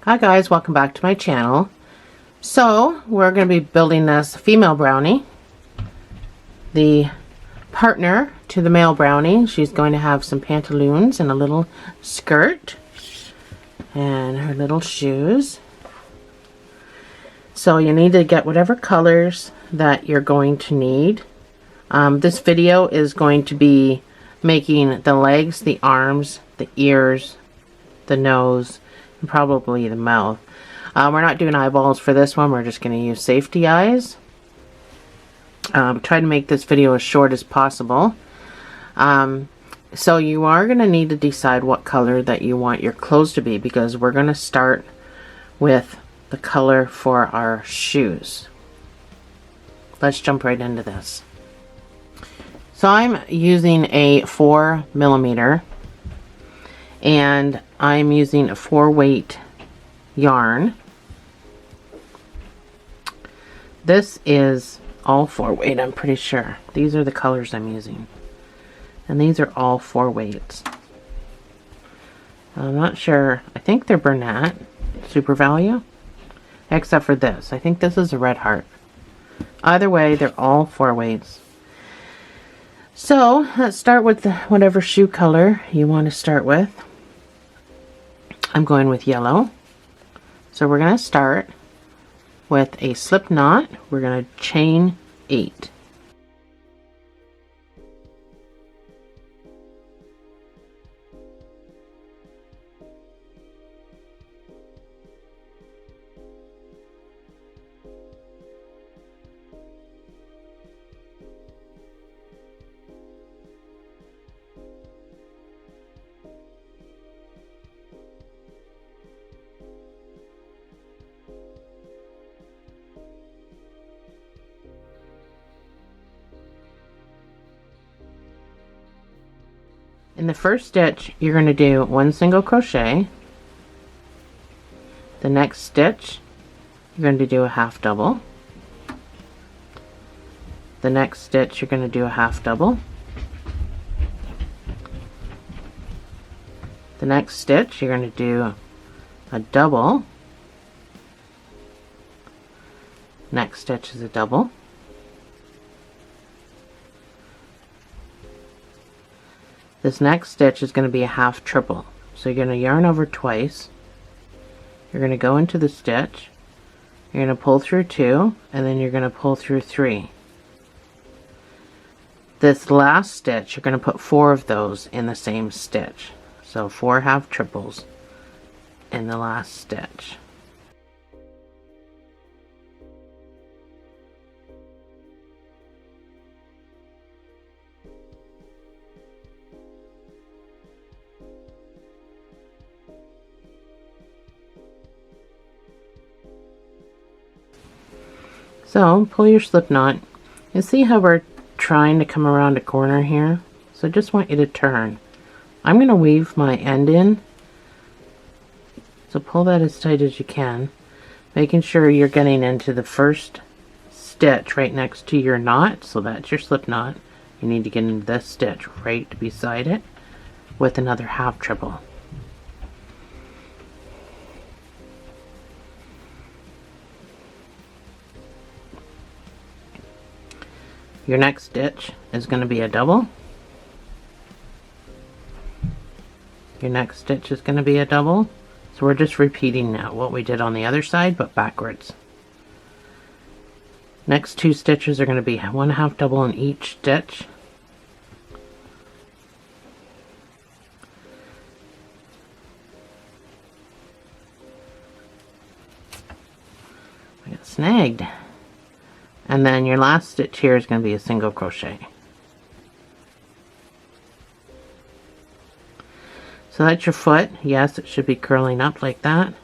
Hi guys, welcome back to my channel. So we're going to be building this female brownie, the partner to the male brownie. She's going to have some pantaloons and a little skirt and her little shoes. So you need to get whatever colors that you're going to need. This video is going to be making the legs, the arms, the ears, the nose, and probably the mouth. We're not doing eyeballs for this one. We're just going to use safety eyes. Try to make this video as short as possible. So you are going to need to decide what color that you want your clothes to be, because we're going to start with the color for our shoes. Let's jump right into this. So I'm using a 4mm and I'm using a 4-weight yarn. This is all 4-weight, I'm pretty sure. These are the colors I'm using. And these are all 4 weights. I'm not sure. I think they're Bernat Super Value. Except for this. I think this is a Red Heart. Either way, they're all 4 weights. So let's start with whatever shoe color you want to start with. I'm going with yellow. So we're going to start with a slip knot. We're going to chain 8. In the first stitch, you're going to do 1 single crochet. The next stitch, you're going to do a half double. The next stitch, you're going to do a half double. The next stitch, you're going to do a double. Next stitch is a double. This next stitch is going to be a half triple. So you're going to yarn over twice. You're going to go into the stitch. You're going to pull through 2, and then you're going to pull through 3. This last stitch, you're going to put 4 of those in the same stitch. So 4 half triples in the last stitch. So pull your slip knot and see how we're trying to come around a corner here. So I just want you to turn. I'm going to weave my end in. So pull that as tight as you can, making sure you're getting into the first stitch right next to your knot. So that's your slip knot. You need to get into this stitch right beside it with another half triple. Your next stitch is going to be a double. Your next stitch is going to be a double. So we're just repeating now what we did on the other side, but backwards. Next 2 stitches are going to be 1 half double in each stitch. I got snagged. And then your last stitch here is going to be a single crochet. So that's your foot. Yes, it should be curling up like that.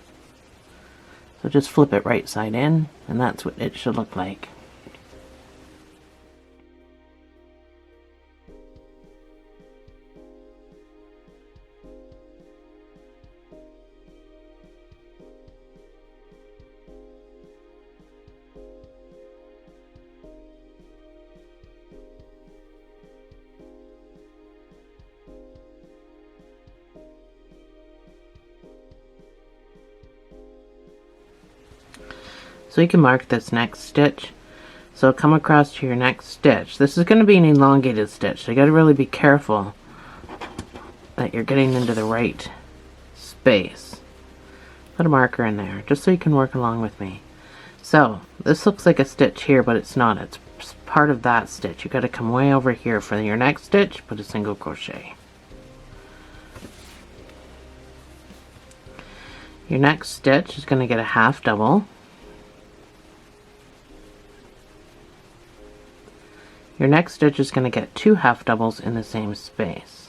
So just flip it right side in, and that's what it should look like. So you can mark this next stitch. So come across to your next stitch. This is going to be an elongated stitch, so you got to really be careful that you're getting into the right space. Put a marker in there just so you can work along with me. So this looks like a stitch here, but it's not. It's part of that stitch. You got to come way over here for your next stitch. Put a single crochet. Your next stitch is going to get a half double. Your next stitch is going to get 2 half doubles in the same space.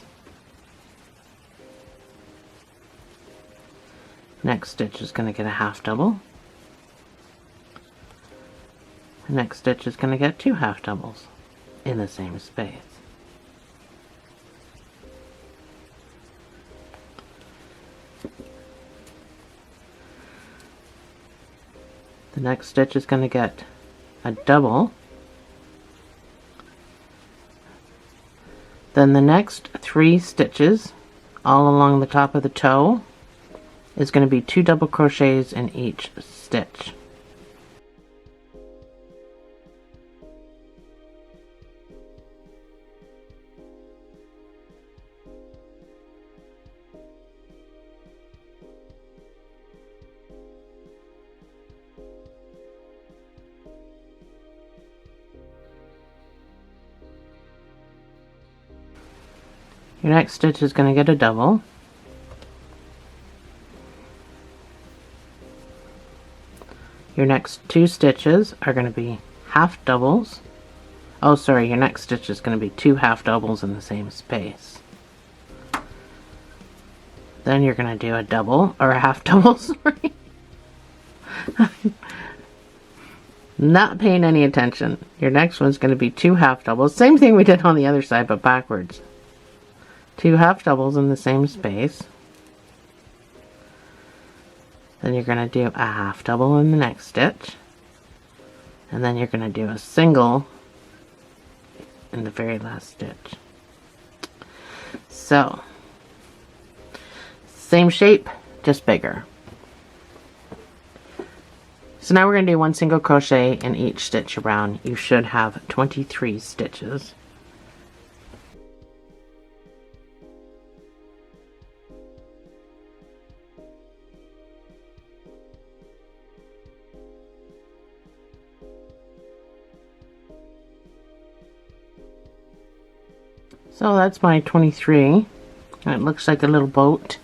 Next stitch is going to get a half double. The next stitch is going to get 2 half doubles in the same space. The next stitch is going to get a double. Then the next 3 stitches all along the top of the toe is going to be 2 double crochets in each stitch. Your next stitch is going to get a double. Your next 2 stitches are going to be half doubles. Oh, sorry, your next stitch is going to be 2 half doubles in the same space. Then you're going to do a double, or a half double, sorry. Not paying any attention. Your next one's going to be 2 half doubles. Same thing we did on the other side, but backwards. 2 half doubles in the same space. Then you're going to do a half double in the next stitch. And then you're going to do a single in the very last stitch. So, same shape, just bigger. So now we're going to do 1 single crochet in each stitch around. You should have 23 stitches. So that's my 23. It looks like a little boat.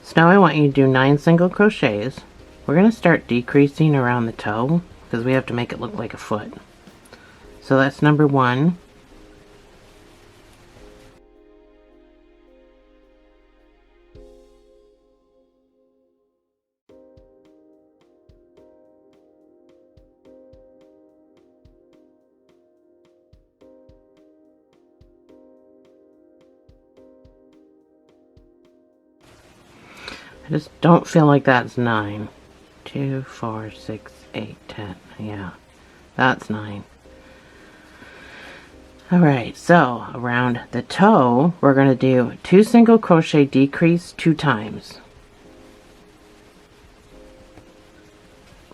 So now I want you to do 9 single crochets. We're going to start decreasing around the toe because we have to make it look like a foot. So that's number 1. I just don't feel like that's 9. 2, 4, 6, 8, 10. Yeah, that's 9. Alright, so around the toe, we're going to do 2 single crochet decrease 2 times.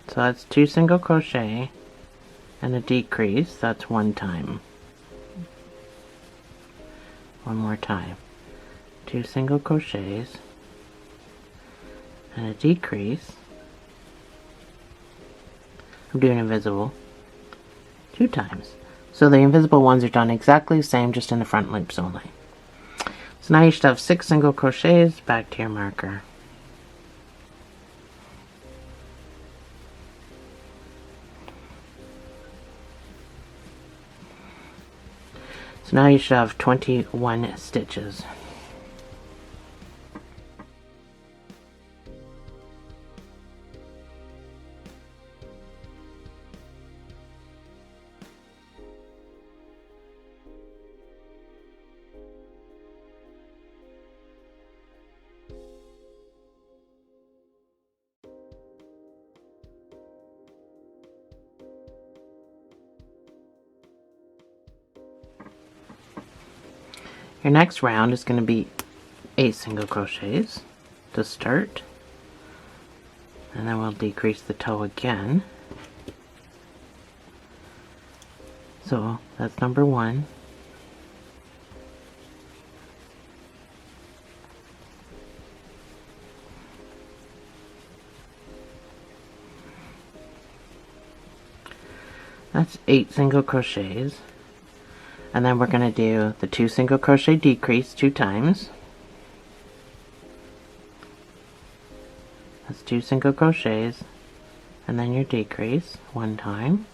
So that's 2 single crochet and a decrease, that's 1 time. One more time. 2 single crochets and a decrease. I'm doing invisible 2 times. So the invisible ones are done exactly the same, just in the front loops only. So now you should have 6 single crochets back to your marker. So now you should have 21 stitches. Your next round is going to be 8 single crochets to start, and then we'll decrease the toe again. So that's number 1. That's 8 single crochets, and then we're going to do the 2 single crochet decrease 2 times. That's 2 single crochets, and then your decrease 1 time.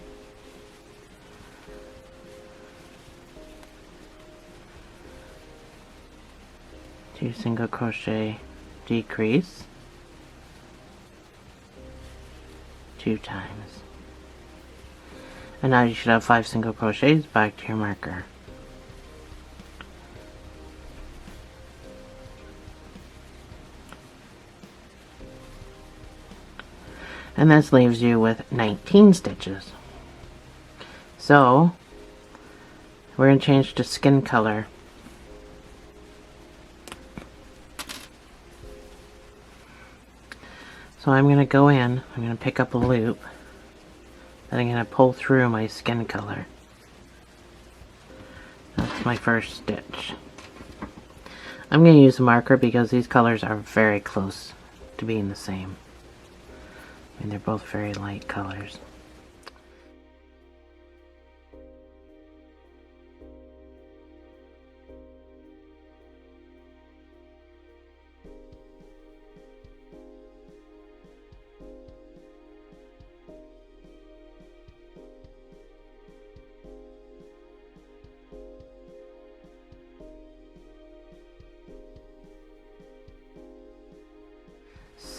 Two single crochet decrease 2 times. And now you should have 5 single crochets back to your marker. And this leaves you with 19 stitches. So we're going to change to skin color. So I'm going to go in, I'm going to pick up a loop, then I'm going to pull through my skin color. That's my first stitch. I'm going to use a marker because these colors are very close to being the same. I mean, they're both very light colors.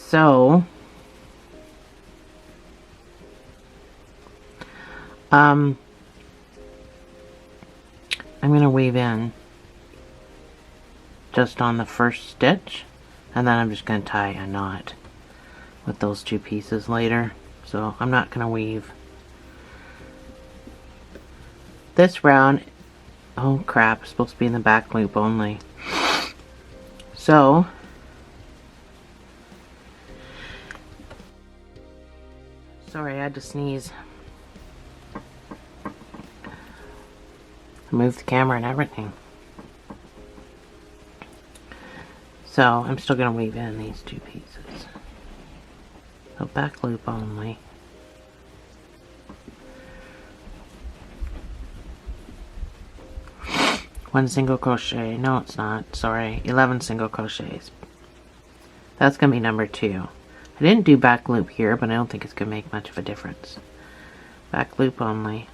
So, I'm going to weave in just on the first stitch, and then I'm just going to tie a knot with those 2 pieces later. So I'm not going to weave this round. Oh crap, it's supposed to be in the back loop only. So sorry, I had to sneeze. I moved the camera and everything. So I'm still going to weave in these 2 pieces. So back loop only. One single crochet. No, it's not. Sorry. 11 single crochets. That's going to be number 2. I didn't do back loop here, but I don't think it's going to make much of a difference. Back loop only.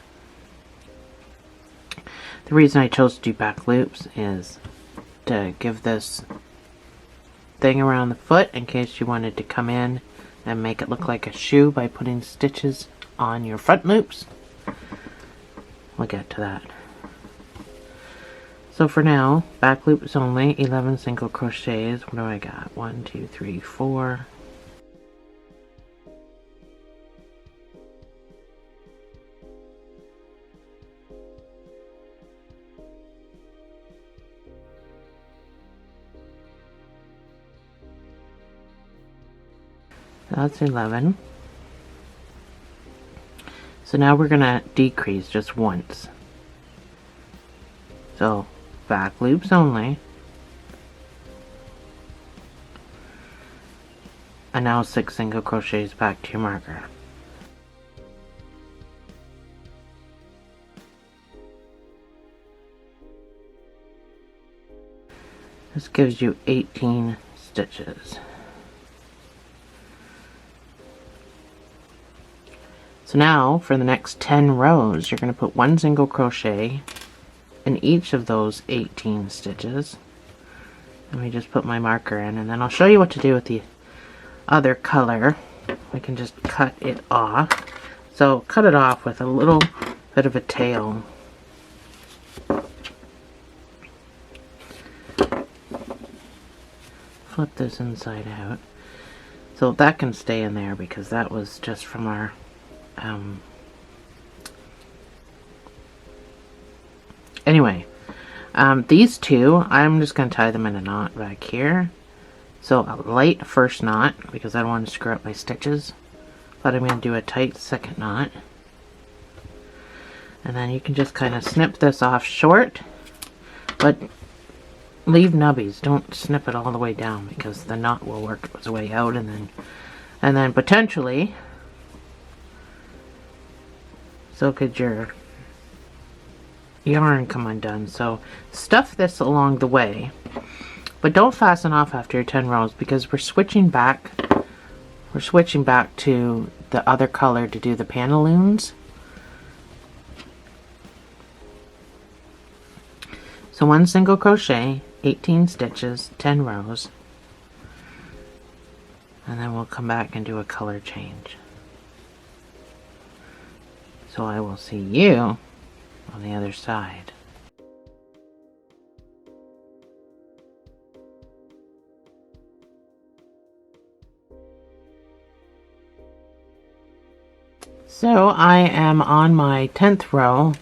The reason I chose to do back loops is to give this thing around the foot in case you wanted to come in and make it look like a shoe by putting stitches on your front loops. We'll get to that. So for now, back loops only, 11 single crochets. What do I got? 1, 2, 3, 4. That's 11. So now we're going to decrease just once. So back loops only. And now 6 single crochets back to your marker. This gives you 18 stitches. So now for the next 10 rows, you're going to put 1 single crochet in each of those 18 stitches. Let me just put my marker in, and then I'll show you what to do with the other color. We can just cut it off. So cut it off with a little bit of a tail. Flip this inside out. So that can stay in there because that was just from our anyway, These two, I'm just going to tie them in a knot back here. So a light first knot, because I don't want to screw up my stitches. But I'm going to do a tight second knot. And then you can just kind of snip this off short. But leave nubbies. Don't snip it all the way down, because the knot will work its way out, and then potentially so could your yarn come undone. So stuff this along the way, but don't fasten off after your 10 rows, because we're switching back to the other color to do the pantaloons. So 1 single crochet, 18 stitches, 10 rows, and then we'll come back and do a color change. So I will see you on the other side. So I am on my 10th row.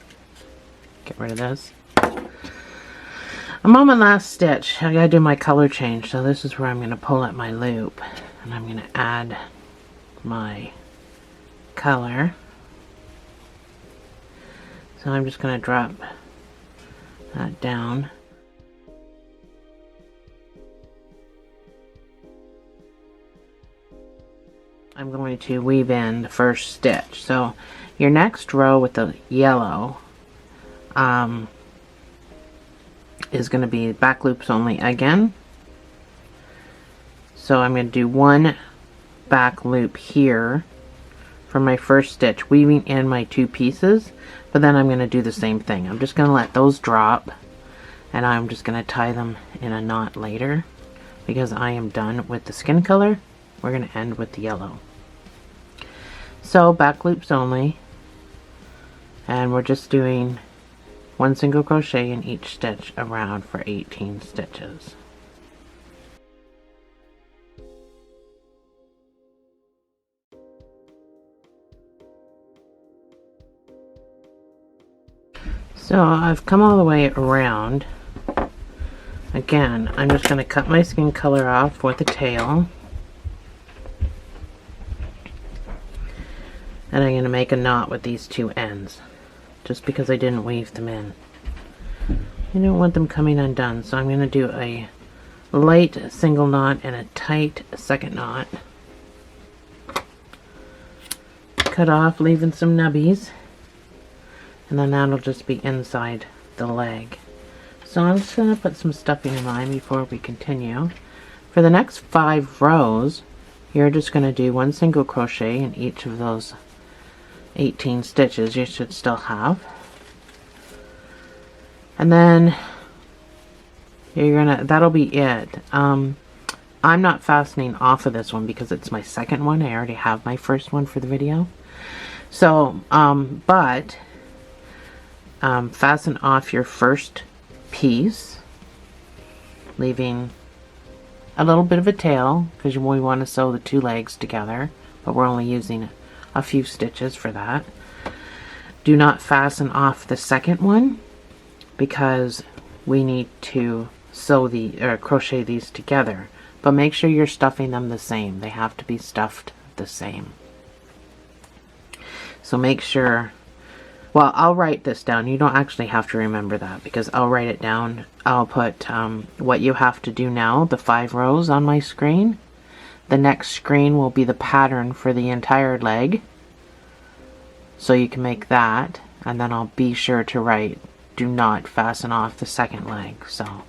Get rid of this. I'm on my last stitch. I gotta do my color change. So this is where I'm gonna pull at my loop, and I'm gonna add my color. So I'm just gonna drop that down. I'm going to weave in the first stitch. So your next row with the yellow is going to be back loops only again. So I'm going to do 1 back loop here for my first stitch, weaving in my 2 pieces, but then I'm going to do the same thing. I'm just going to let those drop, and I'm just going to tie them in a knot later, because I am done with the skin color. We're going to end with the yellow. So back loops only, and we're just doing 1 single crochet in each stitch around for 18 stitches. So I've come all the way around. Again, I'm just going to cut my skin color off for the tail. And I'm going to make a knot with these 2 ends, just because I didn't weave them in. I don't want them coming undone, so I'm going to do a light single knot and a tight second knot. Cut off, leaving some nubbies, and then that'll just be inside the leg. So I'm just going to put some stuffing in mine before we continue. For the next 5 rows, you're just going to do 1 single crochet in each of those 18 stitches you should still have, and then that'll be it. I'm not fastening off of this one because it's my second one. I already have my first one for the video. So fasten off your first piece, leaving a little bit of a tail, because we want to sew the 2 legs together, but we're only using a few stitches for that. Do not fasten off the second one, because we need to crochet these together, but make sure you're stuffing them the same. They have to be stuffed the same. So make sure, well, I'll write this down. You don't actually have to remember that, because I'll write it down. I'll put what you have to do now, the 5 rows on my screen. The next screen will be the pattern for the entire leg, so you can make that, and then I'll be sure to write, do not fasten off the second leg, so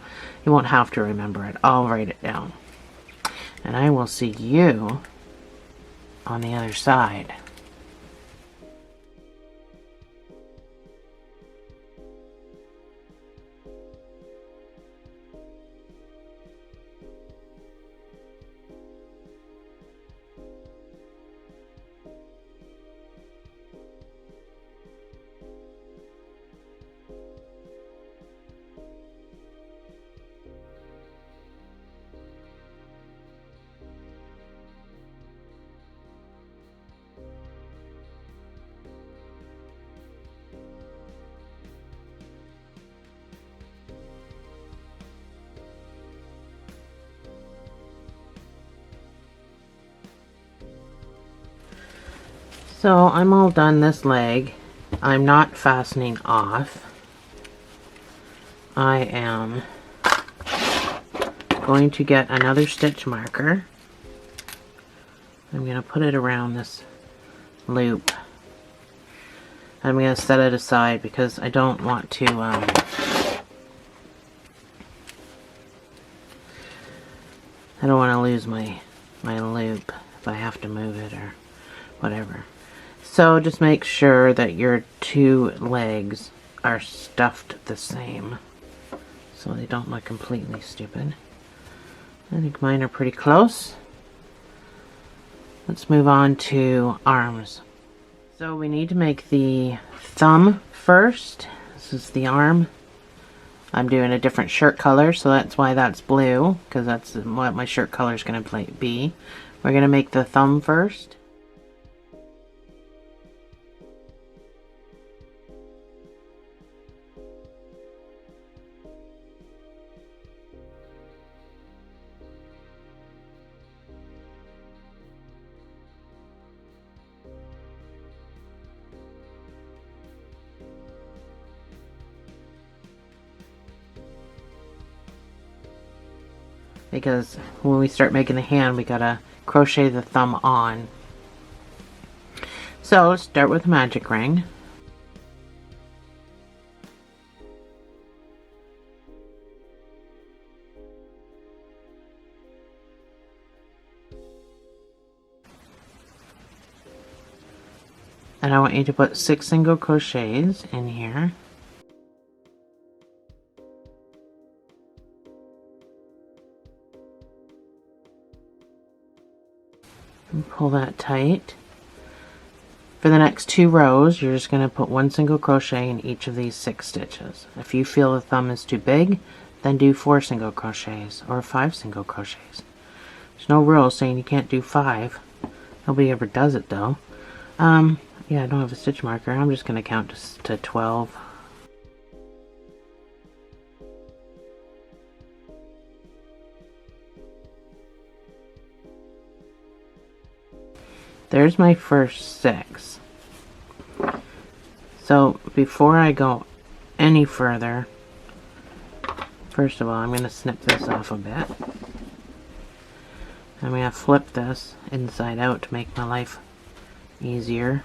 you won't have to remember it. I'll write it down, and I will see you on the other side. So I'm all done this leg. I'm not fastening off. I am going to get another stitch marker. I'm going to put it around this loop. I'm going to set it aside because I don't want to I don't want to lose my loop if I have to move it or whatever. So just make sure that your two legs are stuffed the same so they don't look completely stupid. I think mine are pretty close. Let's move on to arms. So we need to make the thumb first. This is the arm. I'm doing a different shirt color, so that's why that's blue, because that's what my shirt color is going to be. We're going to make the thumb first. Because when we start making the hand, we gotta crochet the thumb on. So start with a magic ring. And I want you to put 6 single crochets in here. And pull that tight. For the next 2 rows, you're just going to put 1 single crochet in each of these 6 stitches. If you feel the thumb is too big, then do 4 single crochets or 5 single crochets. There's no rule saying you can't do 5. Nobody ever does it though. Yeah, I don't have a stitch marker. I'm just going to count to 12. There's my first 6. So before I go any further, first of all, I'm going to snip this off a bit. I'm going to flip this inside out to make my life easier.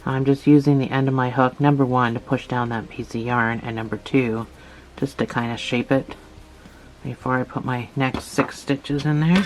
I'm just using the end of my hook, number 1, to push down that piece of yarn, and number 2, just to kind of shape it before I put my next 6 stitches in there.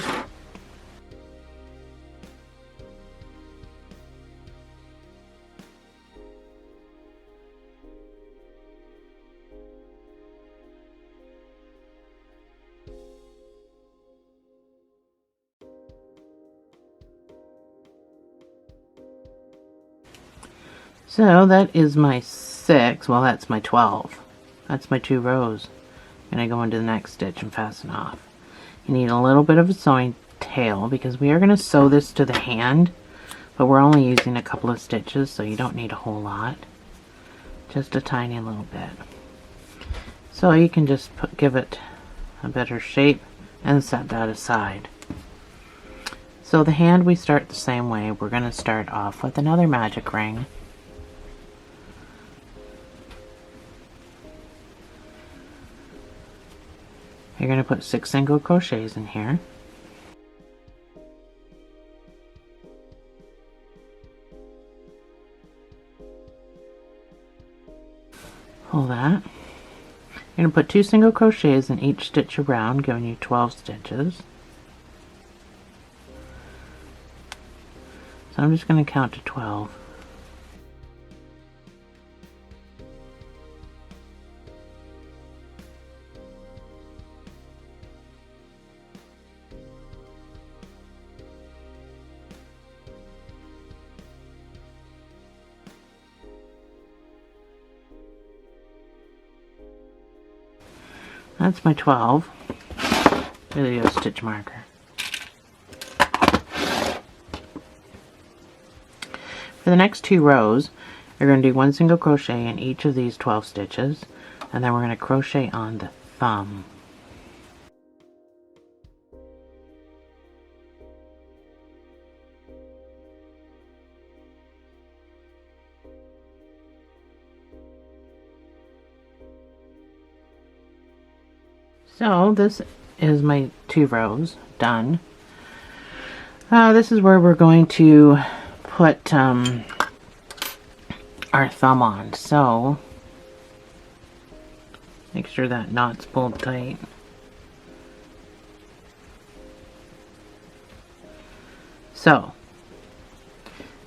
So that is my 6, well that's my 12. That's my 2 rows. And I go into the next stitch and fasten off. You need a little bit of a sewing tail because we are going to sew this to the hand, but we're only using a couple of stitches, so you don't need a whole lot. Just a tiny little bit. So you can just give it a better shape and set that aside. So the hand, we start the same way. We're going to start off with another magic ring. You're going to put 6 single crochets in here. Pull that. You're going to put 2 single crochets in each stitch around, giving you 12 stitches. So I'm just going to count to 12. That's my 12. Really a stitch marker. For the next 2 rows, you're going to do 1 single crochet in each of these 12 stitches, and then we're going to crochet on the thumb. So this is my 2 rows done. This is where we're going to put our thumb on. So make sure that knot's pulled tight. So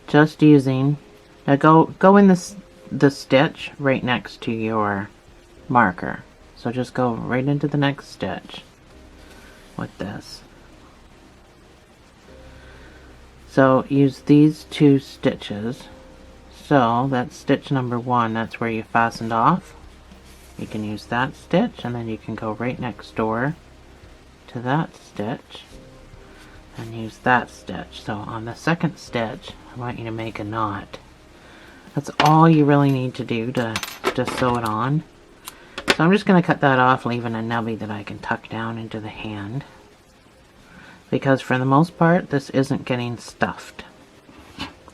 just using, now go in the stitch right next to your marker. So just go right into the next stitch with this. So use these 2 stitches. So that's stitch number 1, that's where you fastened off. You can use that stitch, and then you can go right next door to that stitch and use that stitch. So on the second stitch, I want you to make a knot. That's all you really need to do to sew it on. So I'm just going to cut that off, leaving a nubby that I can tuck down into the hand. Because for the most part, this isn't getting stuffed.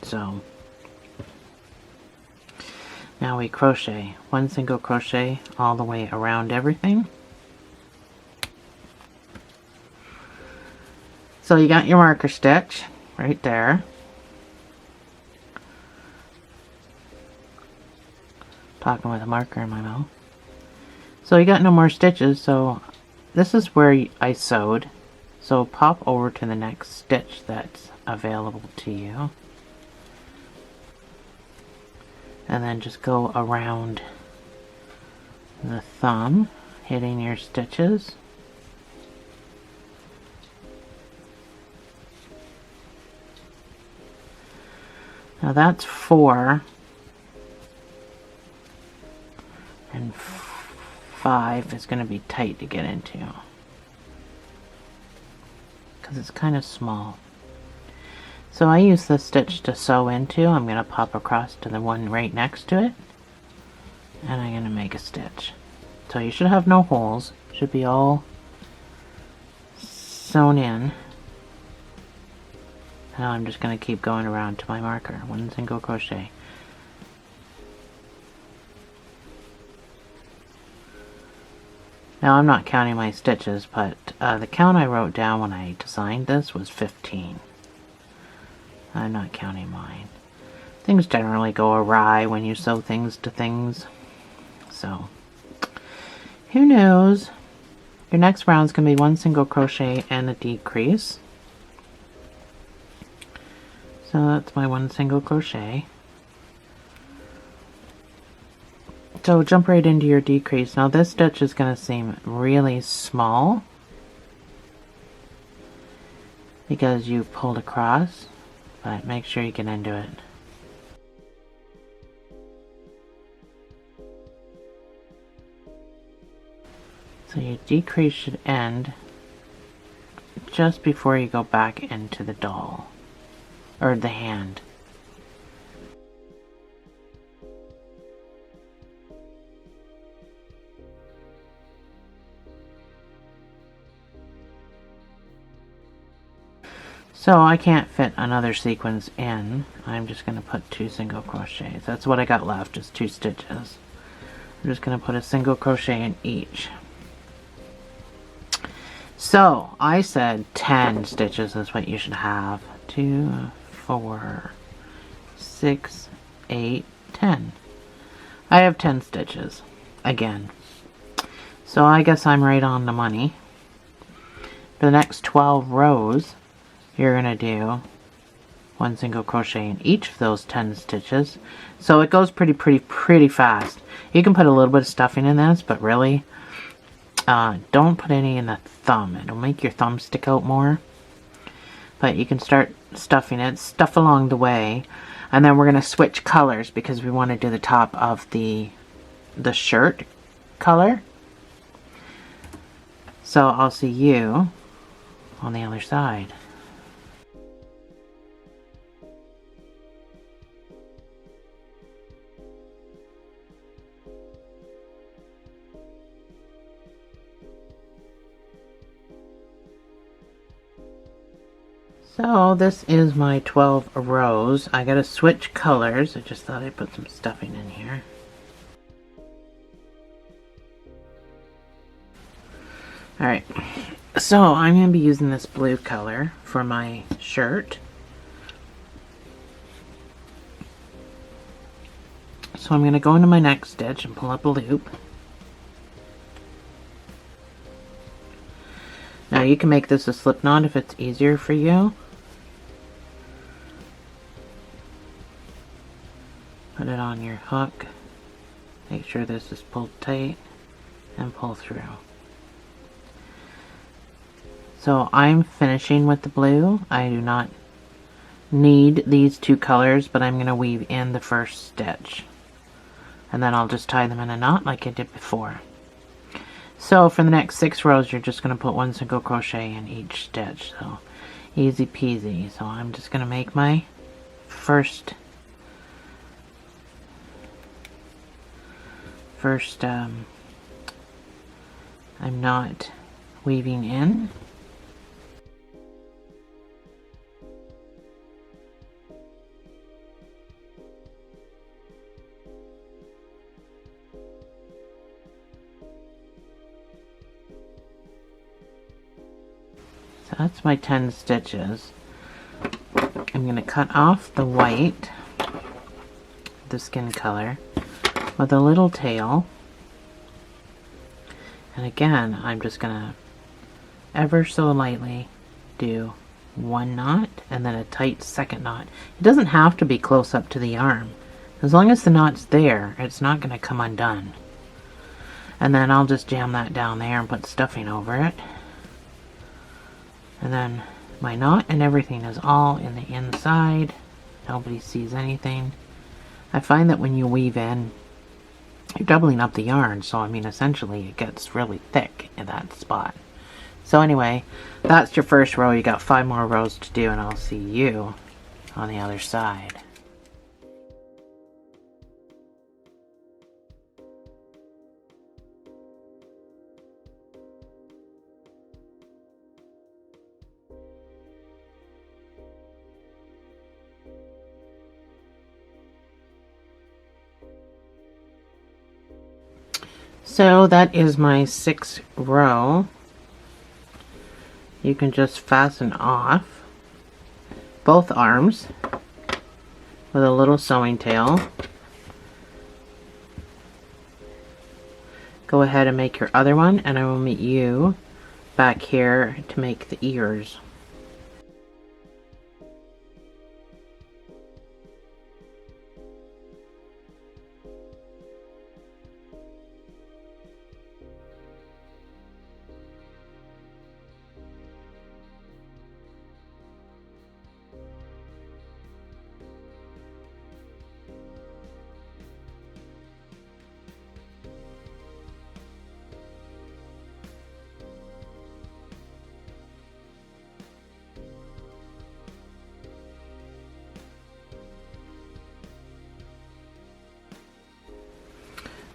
So now we crochet 1 single crochet all the way around everything. So you got your marker stitch right there. Talking with a marker in my mouth. So you got no more stitches, so this is where I sewed. So pop over to the next stitch that's available to you. And then just go around the thumb, hitting your stitches. Now that's 4. And 5 is going to be tight to get into, because it's kind of small. So I use this stitch to sew into. I'm going to pop across to the one right next to it, and I'm going to make a stitch. So you should have no holes. Should be all sewn in. Now I'm just going to keep going around to my marker. 1 single crochet. Now I'm not counting my stitches, but the count I wrote down when I designed this was 15. I'm not counting mine. Things generally go awry when you sew things to things. So, who knows? Your next round is going to be 1 single crochet and a decrease. So that's my 1 single crochet. So jump right into your decrease. Now this stitch is going to seem really small because you pulled across, but make sure you get into it. So your decrease should end just before you go back into the doll, or the hand. So I can't fit another sequence in. I'm just going to put 2 single crochets. That's what I got left, is 2 stitches. I'm just going to put a single crochet in each. So I said 10 stitches is what you should have. 2, 4, 6, 8, 10. I have 10 stitches again. So I guess I'm right on the money. For the next 12 rows, you're going to do 1 single crochet in each of those 10 stitches. So it goes pretty fast. You can put a little bit of stuffing in this, but really, don't put any in the thumb. It'll make your thumb stick out more. But you can start stuffing it, stuff along the way, and then we're going to switch colors because we want to do the top of the shirt color. So I'll see you on the other side. So this is my 12 rows. I gotta switch colors. I just thought I'd put some stuffing in here. Alright, so I'm going to be using this blue color for my shirt. So I'm going to go into my next stitch and pull up a loop. Now you can make this a slip knot if it's easier for you. Put it on your hook. Make sure this is pulled tight and pull through. So I'm finishing with the blue. I do not need these two colors, but I'm going to weave in the first stitch. And then I'll just tie them in a knot like I did before. So for the next 6 rows, you're just going to put 1 single crochet in each stitch. So easy peasy. So I'm just going to make my first I'm not weaving in. So that's my 10 stitches. I'm going to cut off the white, the skin color, with a little tail. And again, I'm just going to ever so lightly do 1 knot and then a tight second knot. It doesn't have to be close up to the arm. As long as the knot's there, it's not going to come undone. And then I'll just jam that down there and put stuffing over it. And then my knot and everything is all in the inside. Nobody sees anything. I find that when you weave in, you're doubling up the yarn, so I mean essentially it gets really thick in that spot. So anyway, that's your first row. You got 5 more rows to do, and I'll see you on the other side. So that is my 6th row. You can just fasten off both arms with a little sewing tail. Go ahead and make your other one, and I will meet you back here to make the ears.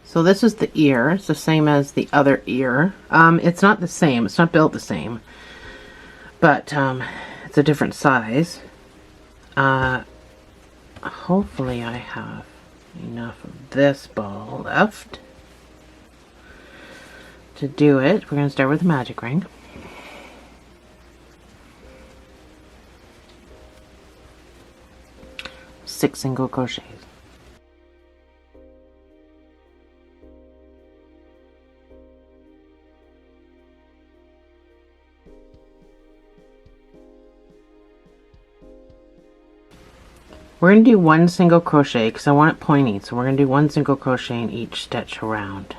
So this is the ear. It's the same as the other ear. It's not the same. It's not built the same. But it's a different size. Hopefully I have enough of this ball left to do it. We're going to start with a magic ring. Six single crochets. We're going to do 1 single crochet because I want it pointy, so we're going to do 1 single crochet in each stitch around.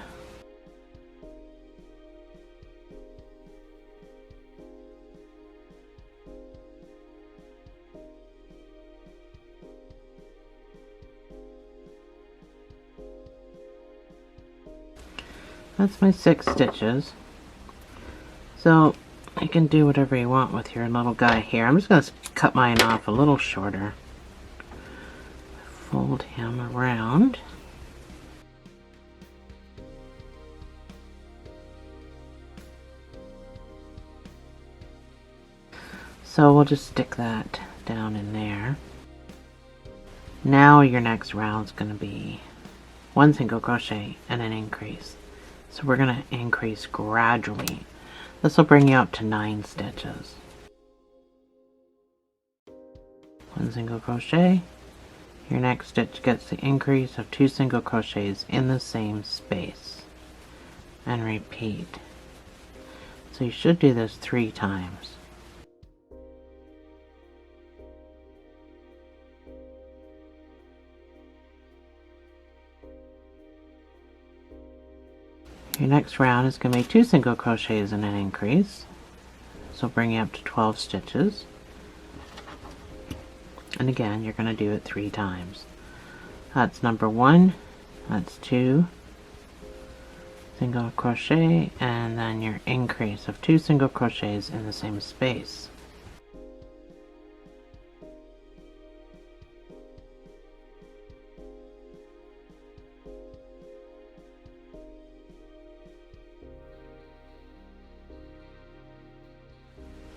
That's my 6 stitches. So you can do whatever you want with your little guy here. I'm just going to cut mine off a little shorter. Fold him around. So we'll just stick that down in there. Now your next round is going to be 1 single crochet and an increase. So we're going to increase gradually. This will bring you up to 9 stitches. 1 single crochet. Your next stitch gets the increase of 2 single crochets in the same space. And repeat. So you should do this 3 times. Your next round is going to be 2 single crochets and an increase. So bring you up to 12 stitches. And again, you're going to do it 3 times. That's number 1, that's 2 single crochet, and then your increase of 2 single crochets in the same space.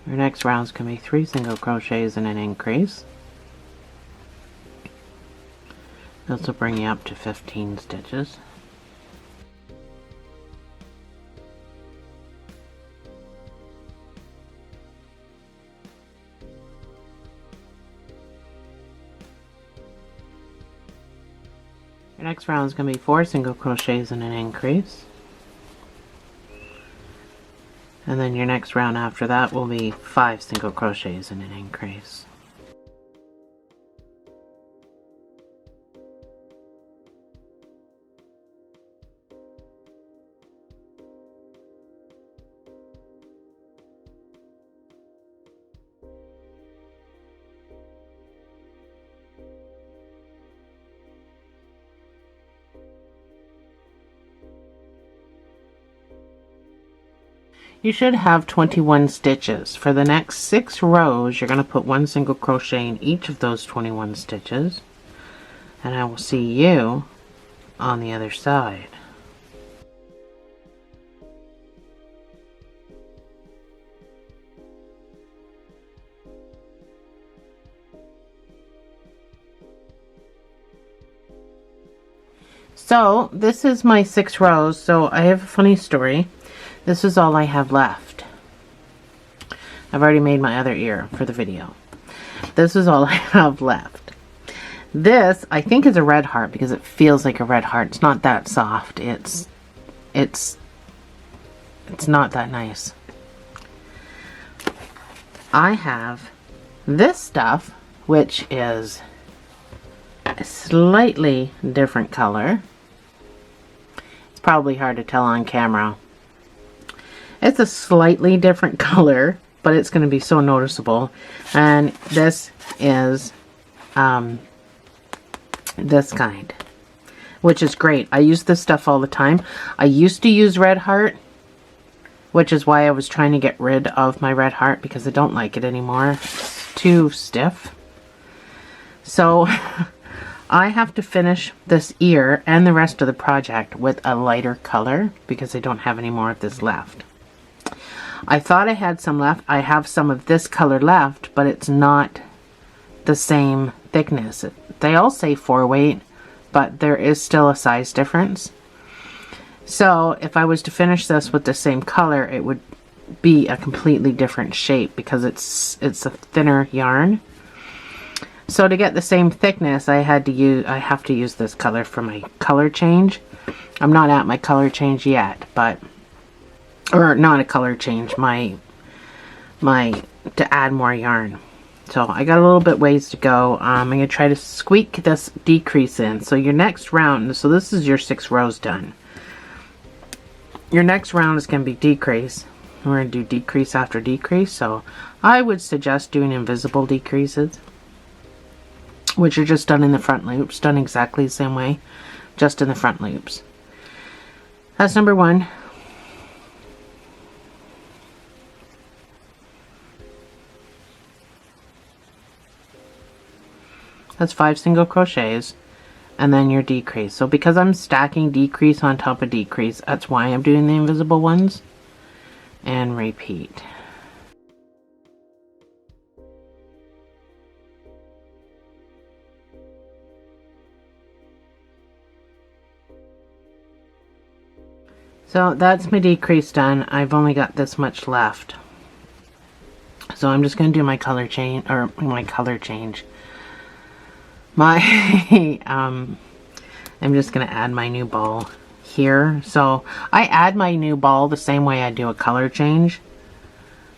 Your next round is going to be 3 single crochets and an increase. This will bring you up to 15 stitches. Your next round is going to be 4 single crochets and an increase. And then your next round after that will be 5 single crochets and an increase. You should have 21 stitches. For the next 6 rows, you're going to put 1 single crochet in each of those 21 stitches. And I will see you on the other side. So this is my 6 rows. So I have a funny story. This is all I have left. I've already made my other ear for the video. This is all I have left. This I think is a red heart because it feels like a red heart. It's not that soft. It's not that nice. I have this stuff, which is a slightly different color. It's probably hard to tell on camera. It's a slightly different color, but it's going to be so noticeable. And this is this kind, which is great. I use this stuff all the time. I used to use red heart, which is why I was trying to get rid of my red heart because I don't like it anymore. It's too stiff. So I have to finish this ear and the rest of the project with a lighter color because I don't have any more of this left. I thought I had some left. I have some of this color left, but it's not the same thickness. They all say 4-weight, but there is still a size difference. So if I was to finish this with the same color, it would be a completely different shape because it's a thinner yarn. So to get the same thickness, I have to use this color for my color change. I'm not at my color change yet, but or not a color change, to add more yarn. So I got a little bit ways to go. I'm going to try to squeak this decrease in. So your next round, so this is your 6 rows done. Your next round is going to be decrease. We're going to do decrease after decrease. So I would suggest doing invisible decreases, which are just done in the front loops, done exactly the same way, just in the front loops. That's number 1. That's 5 single crochets and then your decrease. So because I'm stacking decrease on top of decrease, that's why I'm doing the invisible ones. And repeat. So that's my decrease done. I've only got this much left. So I'm just going to do my color change, I'm just going to add my new ball here. So I add my new ball the same way I do a color change.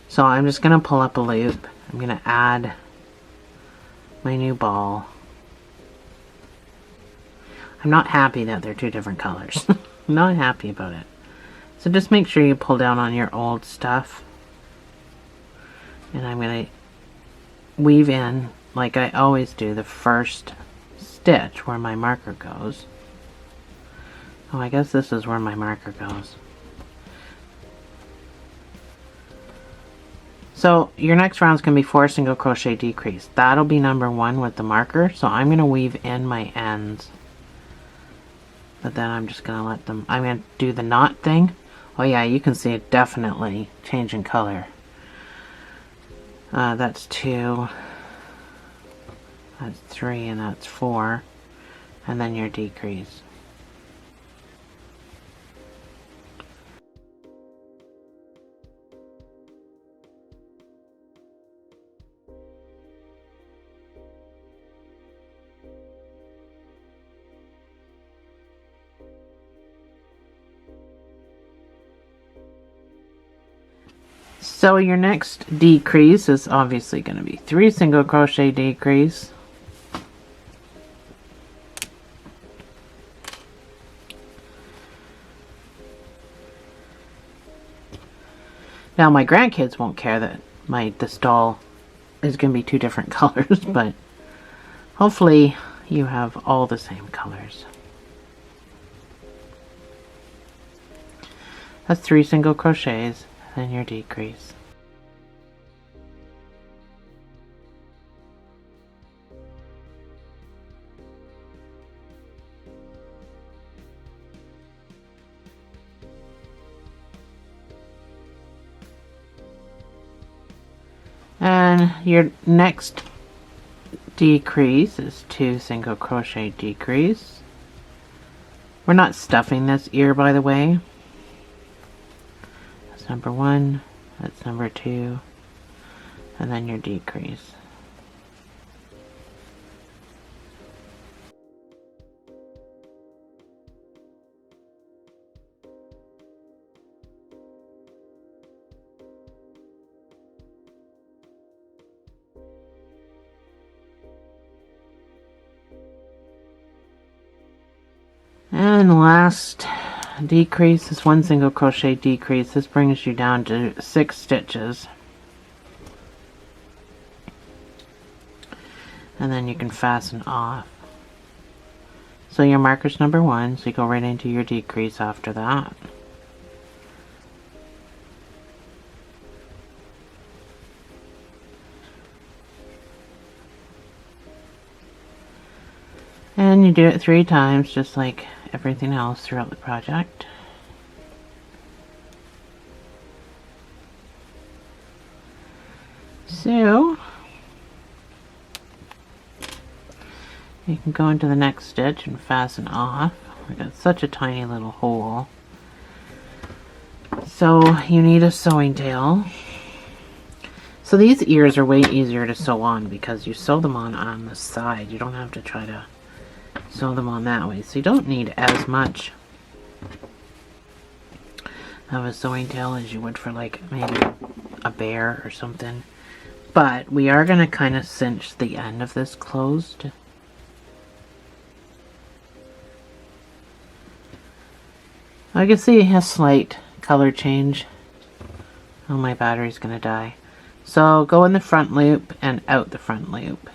So I'm just going to pull up a loop. I'm going to add my new ball. I'm not happy that they're two different colors. I'm not happy about it. So just make sure you pull down on your old stuff. And I'm going to weave in, like I always do, the first stitch where my marker goes. Oh, I guess this is where my marker goes. So your next round is going to be 4 single crochet decrease. That'll be number 1 with the marker. So I'm going to weave in my ends. But then I'm just going to let them, I'm going to do the knot thing. Oh yeah, you can see it definitely changing color. That's 2. That's 3 and that's 4. And then your decrease. So your next decrease is obviously going to be 3 single crochet decrease. Now my grandkids won't care that this doll is going to be 2 different colors, but hopefully you have all the same colors. That's 3 single crochets, then your decrease. And your next decrease is 2 single crochet decrease. We're not stuffing this ear, by the way. That's number 1, that's number 2, and then your decrease. And the last decrease is 1 single crochet decrease. This brings you down to 6 stitches. And then you can fasten off. So your marker's number 1, so you go right into your decrease after that. And you do it 3 times, just like everything else throughout the project. So you can go into the next stitch and fasten off. We got such a tiny little hole. So you need a sewing tail. So these ears are way easier to sew on because you sew them on the side. You don't have to try to sew them on that way. So you don't need as much of a sewing tail as you would for like maybe a bear or something. But we are going to kind of cinch the end of this closed. I can see a slight color change. Oh, my battery's going to die. So go in the front loop and out the front loop.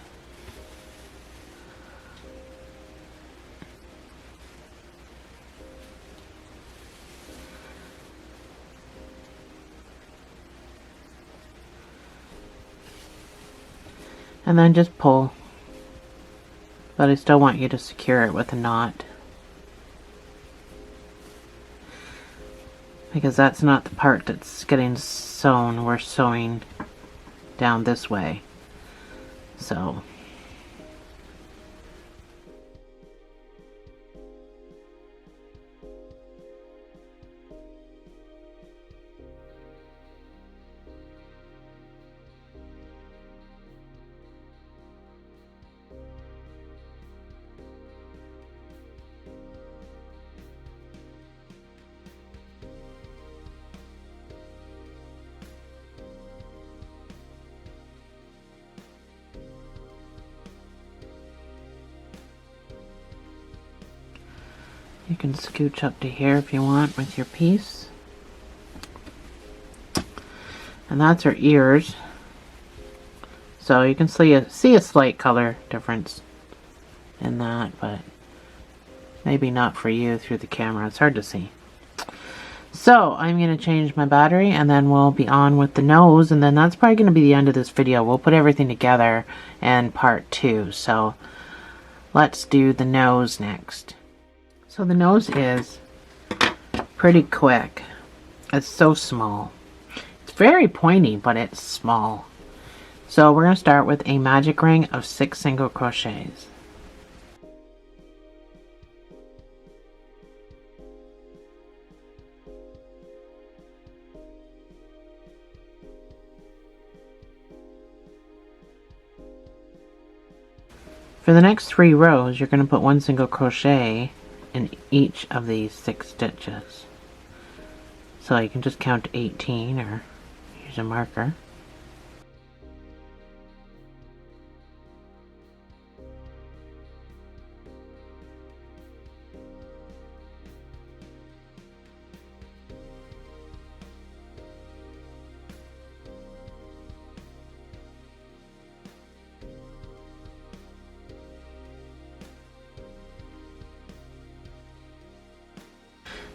And then just pull. But I still want you to secure it with a knot. Because that's not the part that's getting sewn. We're sewing down this way. So You can scooch up to here if you want with your piece. And that's her ears. So you can see a slight color difference in that, but maybe not for you through the camera. It's hard to see. So I'm going to change my battery and then we'll be on with the nose, and then that's probably going to be the end of this video. We'll put everything together in part 2. So let's do the nose next. So the nose is pretty quick. It's so small. It's very pointy, but it's small. So we're going to start with a magic ring of 6 single crochets. For the next 3 rows, you're going to put 1 single crochet in each of these 6 stitches. So you can just count 18 or use a marker.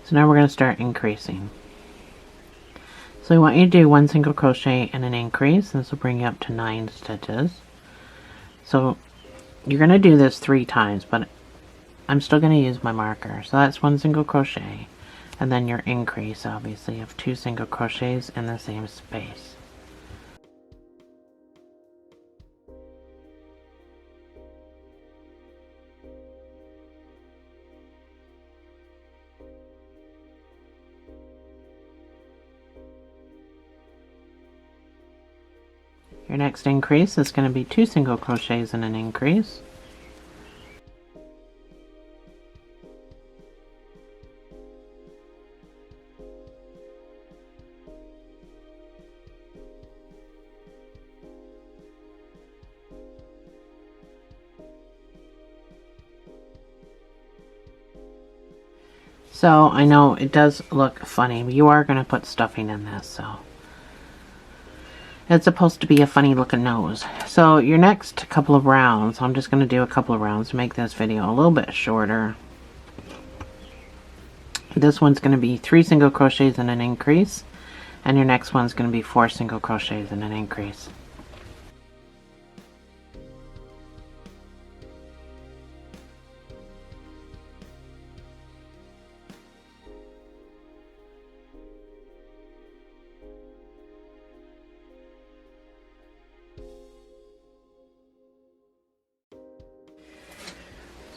So now we're going to start increasing. So we want you to do 1 single crochet and an increase. This will bring you up to 9 stitches. So you're going to do this 3 times, but I'm still going to use my marker. So that's 1 single crochet, and then your increase, obviously, of 2 single crochets in the same space. Your next increase is going to be 2 single crochets and an increase. So I know it does look funny, but you are going to put stuffing in this, so it's supposed to be a funny looking nose. So your next couple of rounds, I'm just going to do a couple of rounds to make this video a little bit shorter. This one's going to be 3 single crochets and an increase, and your next one's going to be 4 single crochets and an increase.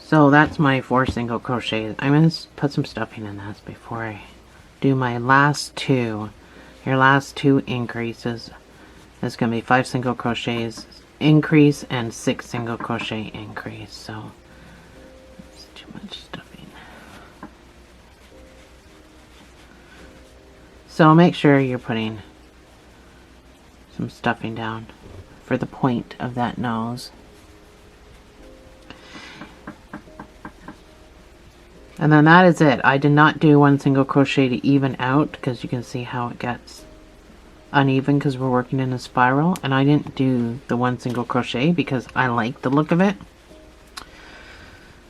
So that's my 4 single crochets. I'm going to put some stuffing in this before I do my last 2. Your last 2 increases is going to be 5 single crochets increase and 6 single crochet increase. So it's too much stuffing. So make sure you're putting some stuffing down for the point of that nose. And then that is it. I did not do 1 single crochet to even out, because you can see how it gets uneven because we're working in a spiral. And I didn't do the 1 single crochet because I like the look of it.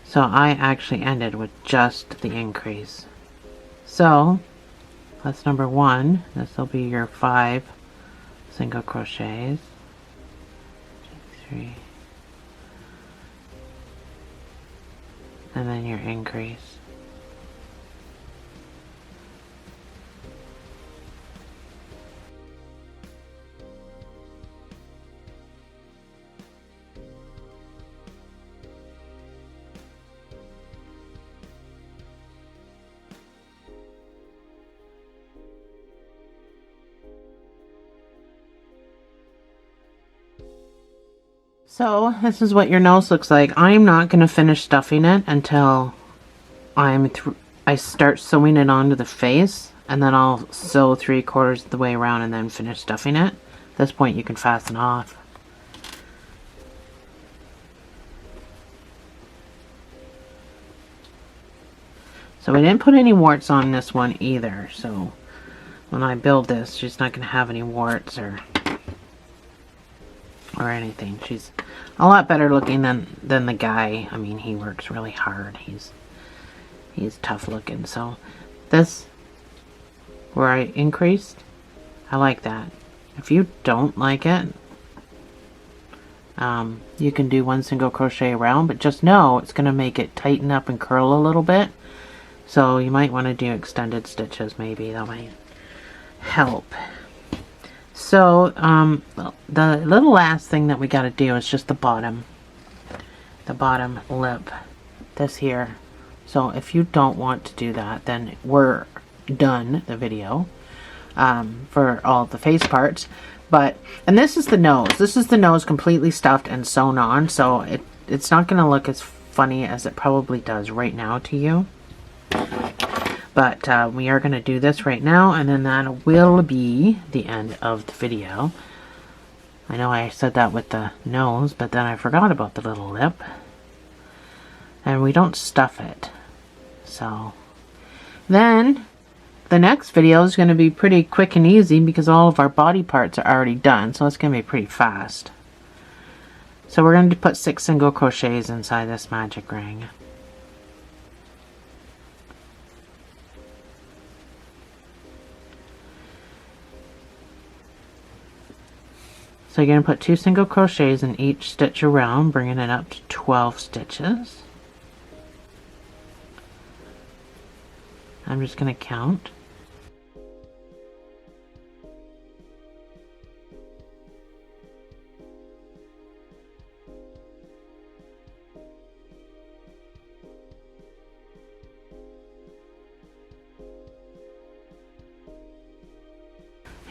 So I actually ended with just the increase. So that's number 1. This will be your 5 single crochets. 2, 3. And then your increase. So this is what your nose looks like. I'm not going to finish stuffing it until I start sewing it onto the face, and then I'll sew 3/4 of the way around and then finish stuffing it. At this point you can fasten off. So we didn't put any warts on this one either. So when I build this, she's not going to have any warts or anything. She's a lot better looking than the guy. I mean, he works really hard. He's tough looking. So this, where I increased, I like that. If you don't like it, you can do one single crochet around, but just know it's going to make it tighten up and curl a little bit. So you might want to do extended stitches, maybe that might help. So the little last thing that we got to do is just the bottom lip, this here. So if you don't want to do that, then we're done the video for all the face parts. And this is the nose. This is the nose completely stuffed and sewn on, so it's not going to look as funny as it probably does right now to you. But we are going to do this right now, and then that will be the end of the video. I know I said that with the nose, but then I forgot about the little lip. And we don't stuff it. So then the next video is going to be pretty quick and easy because all of our body parts are already done, so it's going to be pretty fast. So we're going to put 6 single crochets inside this magic ring. So you're going to put 2 single crochets in each stitch around, bringing it up to 12 stitches. I'm just going to count.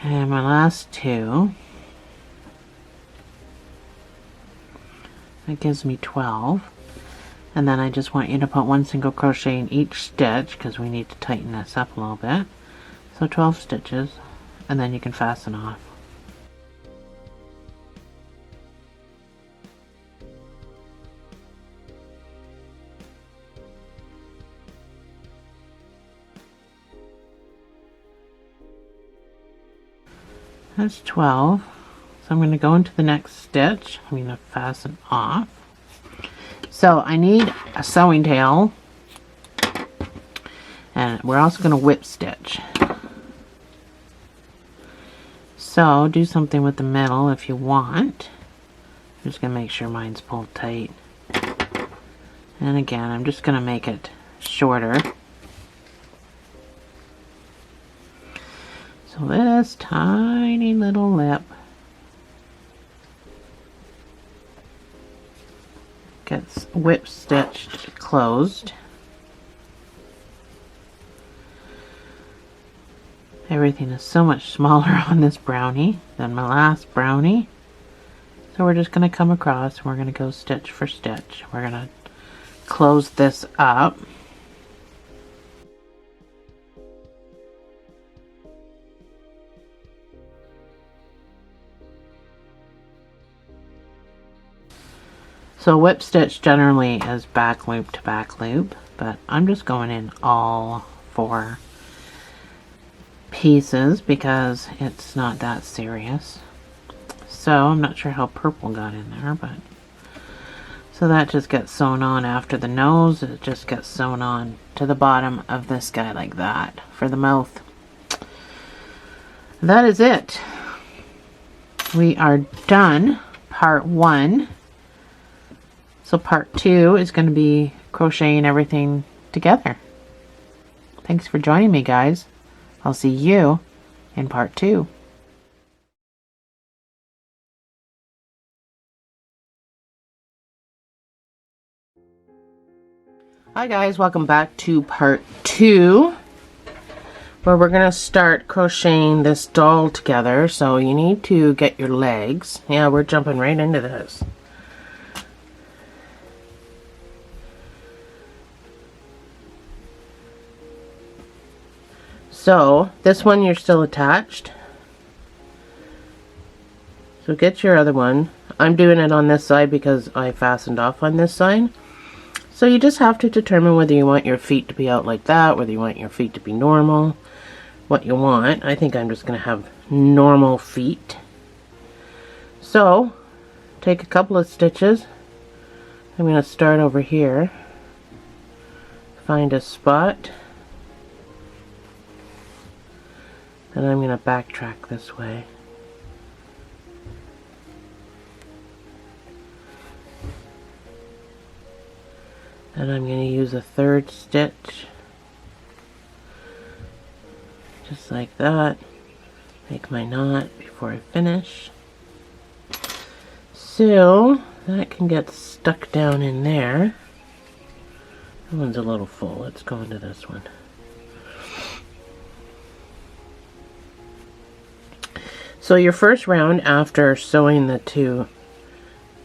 And my last 2. That gives me 12. And then I just want you to put 1 single crochet in each stitch because we need to tighten this up a little bit. So 12 stitches, and then you can fasten off. That's 12. So I'm going to go into the next stitch. I'm going to fasten off. So I need a sewing tail, and we're also going to whip stitch. So do something with the middle if you want. I'm just going to make sure mine's pulled tight. And again, I'm just going to make it shorter. So this tiny little lip gets whip stitched closed. Everything is so much smaller on this brownie than my last brownie. So we're just going to come across and we're going to go stitch for stitch. We're going to close this up. So whip stitch generally is back loop to back loop, but I'm just going in all 4 pieces because it's not that serious. So I'm not sure how purple got in there, but so that just gets sewn on after the nose. It just gets sewn on to the bottom of this guy like that for the mouth. That is it. We are done part 1. So part 2 is going to be crocheting everything together. Thanks for joining me, guys. I'll see you in part 2. Hi guys, welcome back to part 2, where we're going to start crocheting this doll together. So you need to get your legs. Yeah, we're jumping right into this. So this one you're still attached. So get your other one. I'm doing it on this side because I fastened off on this side. So you just have to determine whether you want your feet to be out like that, whether you want your feet to be normal, what you want. I think I'm just going to have normal feet. So take a couple of stitches. I'm going to start over here, find a spot, and I'm going to backtrack this way. And I'm going to use a third stitch, just like that. Make my knot before I finish. So that can get stuck down in there. That one's a little full. Let's go into this one. So your first round after sewing the two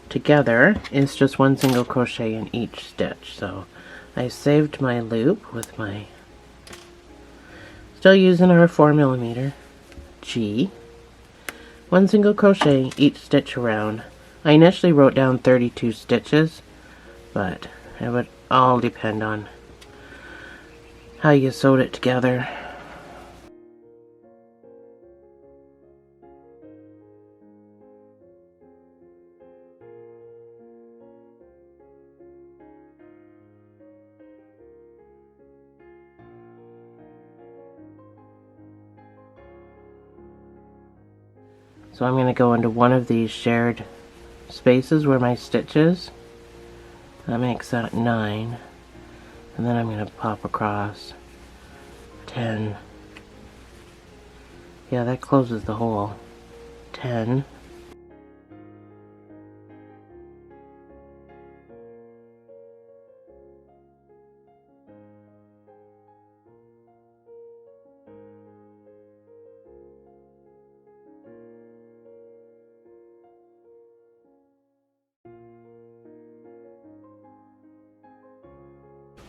together is just one single crochet in each stitch. So I saved my loop with my, still using our 4mm G. One single crochet each stitch around. I initially wrote down 32 stitches, but it would all depend on how you sewed it together. So I'm going to go into one of these shared spaces where my stitch is. That makes that 9. And then I'm going to pop across 10. Yeah, that closes the hole. 10.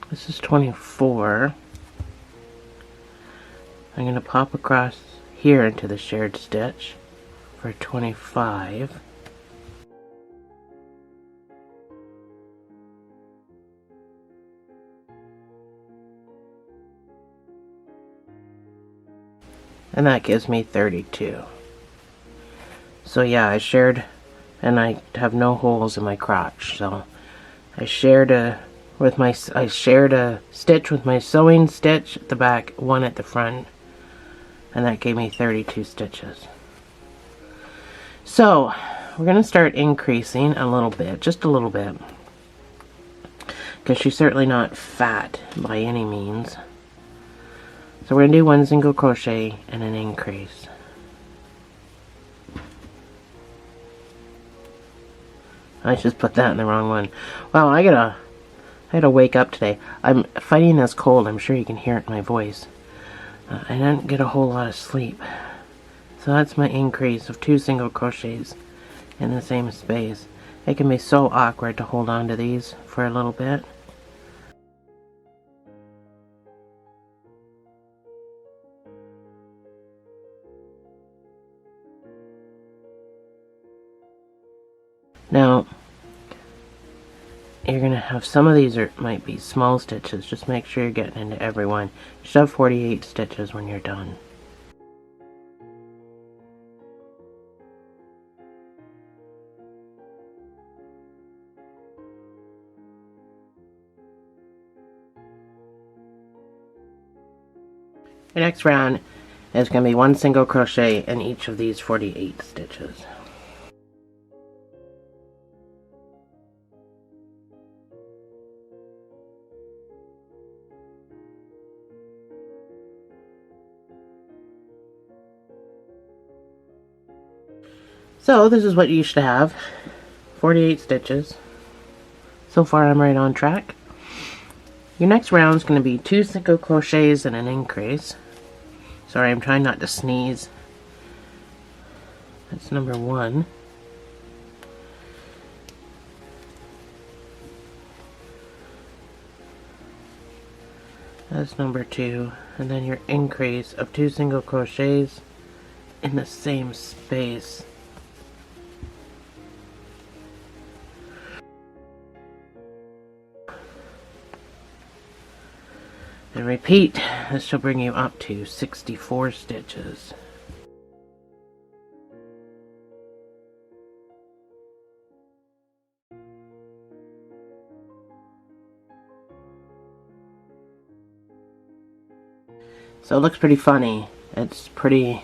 This is 24. I'm going to pop across here into the shared stitch for 25. And that gives me 32. So yeah, I shared, and I have no holes in my crotch, so I shared a stitch with my sewing stitch at the back, one at the front, and that gave me 32 stitches. So we're going to start increasing a little bit, just a little bit, because she's certainly not fat by any means. So we're going to do one single crochet and an increase. I just put that in the wrong one. Wow, I had to wake up today. I'm fighting this cold. I'm sure you can hear it in my voice. I didn't get a whole lot of sleep. So that's my increase of 2 single crochets in the same space. It can be so awkward to hold on to these for a little bit. Now, you're going to have some of these might be small stitches. Just make sure you're getting into every one. You should have 48 stitches when you're done. The next round is going to be 1 single crochet in each of these 48 stitches. So this is what you should have, 48 stitches. So far I'm right on track. Your next round is going to be 2 single crochets and an increase. Sorry, I'm trying not to sneeze. That's number 1. That's number 2. And then your increase of 2 single crochets in the same space. And repeat. This shall bring you up to 64 stitches. So it looks pretty funny. It's pretty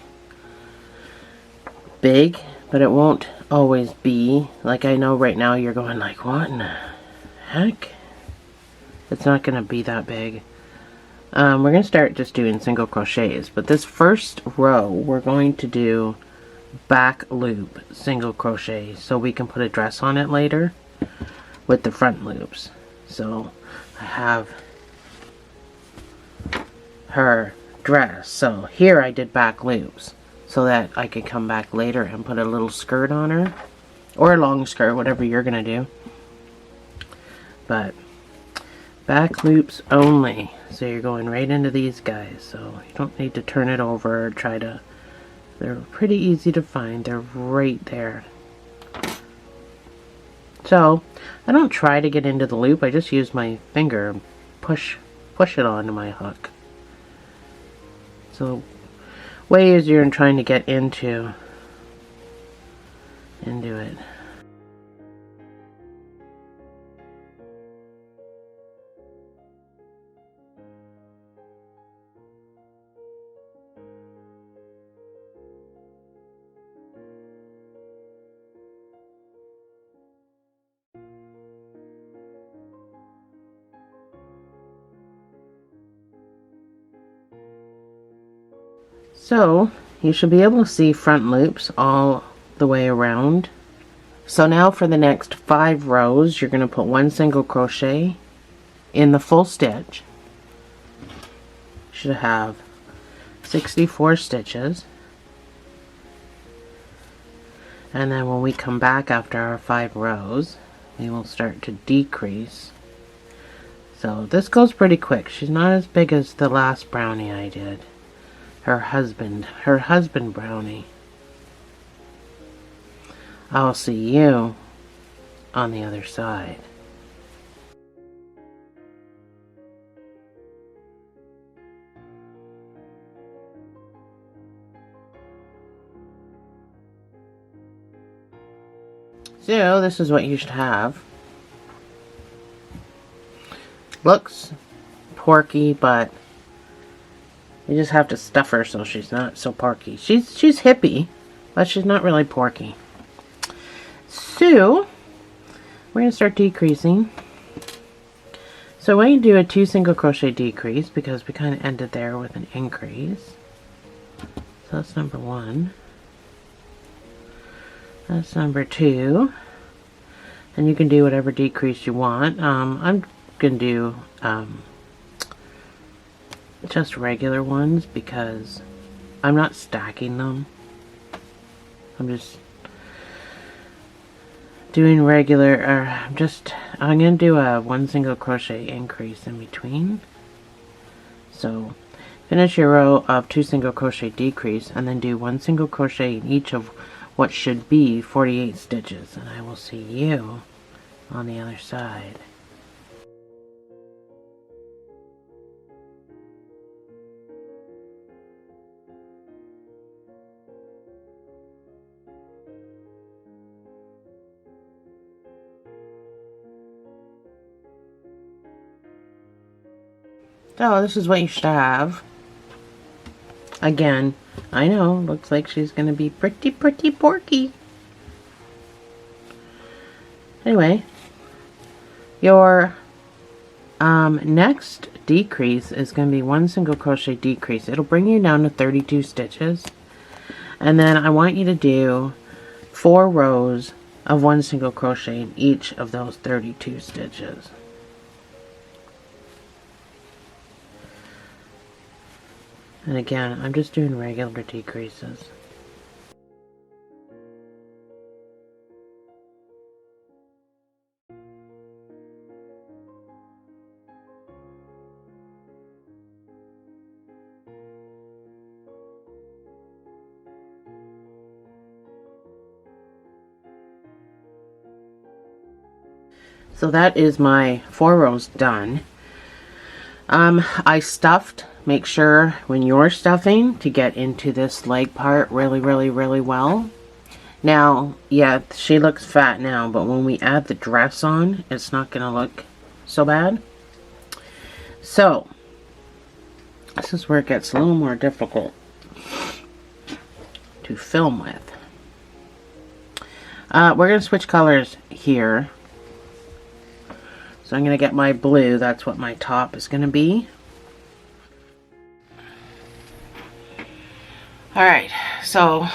big, but it won't always be. Like, I know right now you're going like, what in the heck? It's not going to be that big. We're going to start just doing single crochets, but this first row we're going to do back loop single crochet so we can put a dress on it later with the front loops. So I have her dress. So here I did back loops so that I could come back later and put a little skirt on her, or a long skirt, whatever you're gonna do. But back loops only. So you're going right into these guys, so you don't need to turn it over or try to. They're pretty easy to find. They're right there. So I don't try to get into the loop. I just use my finger and push it onto my hook. So way easier than trying to get into it. So you should be able to see front loops all the way around. So now for the next 5 rows, you're going to put 1 single crochet in the full stitch. Should have 64 stitches. And then when we come back after our 5 rows, we will start to decrease. So this goes pretty quick. She's not as big as the last brownie I did. Her husband Brownie. I'll see you on the other side. So this is what you should have. Looks porky, but you just have to stuff her so she's not so porky. She's hippie, but she's not really porky. So we're going to start decreasing. So we're going to do a 2 single crochet decrease because we kind of ended there with an increase. So that's number 1. That's number 2. And you can do whatever decrease you want. I'm going to do just regular ones because I'm not stacking them. I'm just doing regular, I'm going to do a 1 single crochet increase in between. So finish your row of 2 single crochet decrease and then do 1 single crochet in each of what should be 48 stitches, and I will see you on the other side. So this is what you should have. Again, I know, looks like she's going to be pretty porky. Anyway, your next decrease is going to be 1 single crochet decrease. It'll bring you down to 32 stitches. And then I want you to do 4 rows of 1 single crochet in each of those 32 stitches. And again, I'm just doing regular decreases. So that is my 4 rows done. I stuffed. Make sure when you're stuffing to get into this leg part really, really, really well. Now, yeah, she looks fat now, but when we add the dress on, it's not going to look so bad. So, this is where it gets a little more difficult to film with. We're going to switch colors here. So I'm going to get my blue. That's what my top is going to be. Alright, so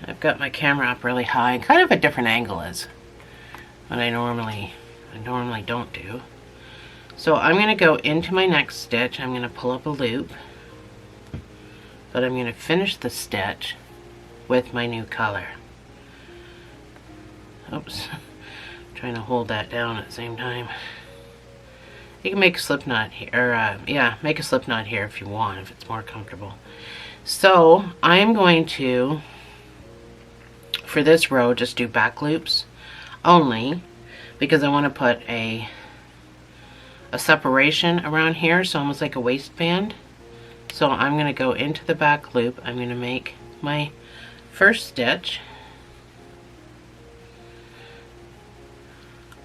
I've got my camera up really high. Kind of a different angle is what I normally don't do. So I'm going to go into my next stitch. I'm going to pull up a loop. But I'm going to finish the stitch with my new color. Oops. Trying to hold that down at the same time. You can make a slip knot here, or yeah, make a slip knot here if you want, if it's more comfortable. So I'm going to, for this row, just do back loops only, because I want to put a separation around here, so almost like a waistband. So I'm going to go into the back loop. I'm going to make my first stitch.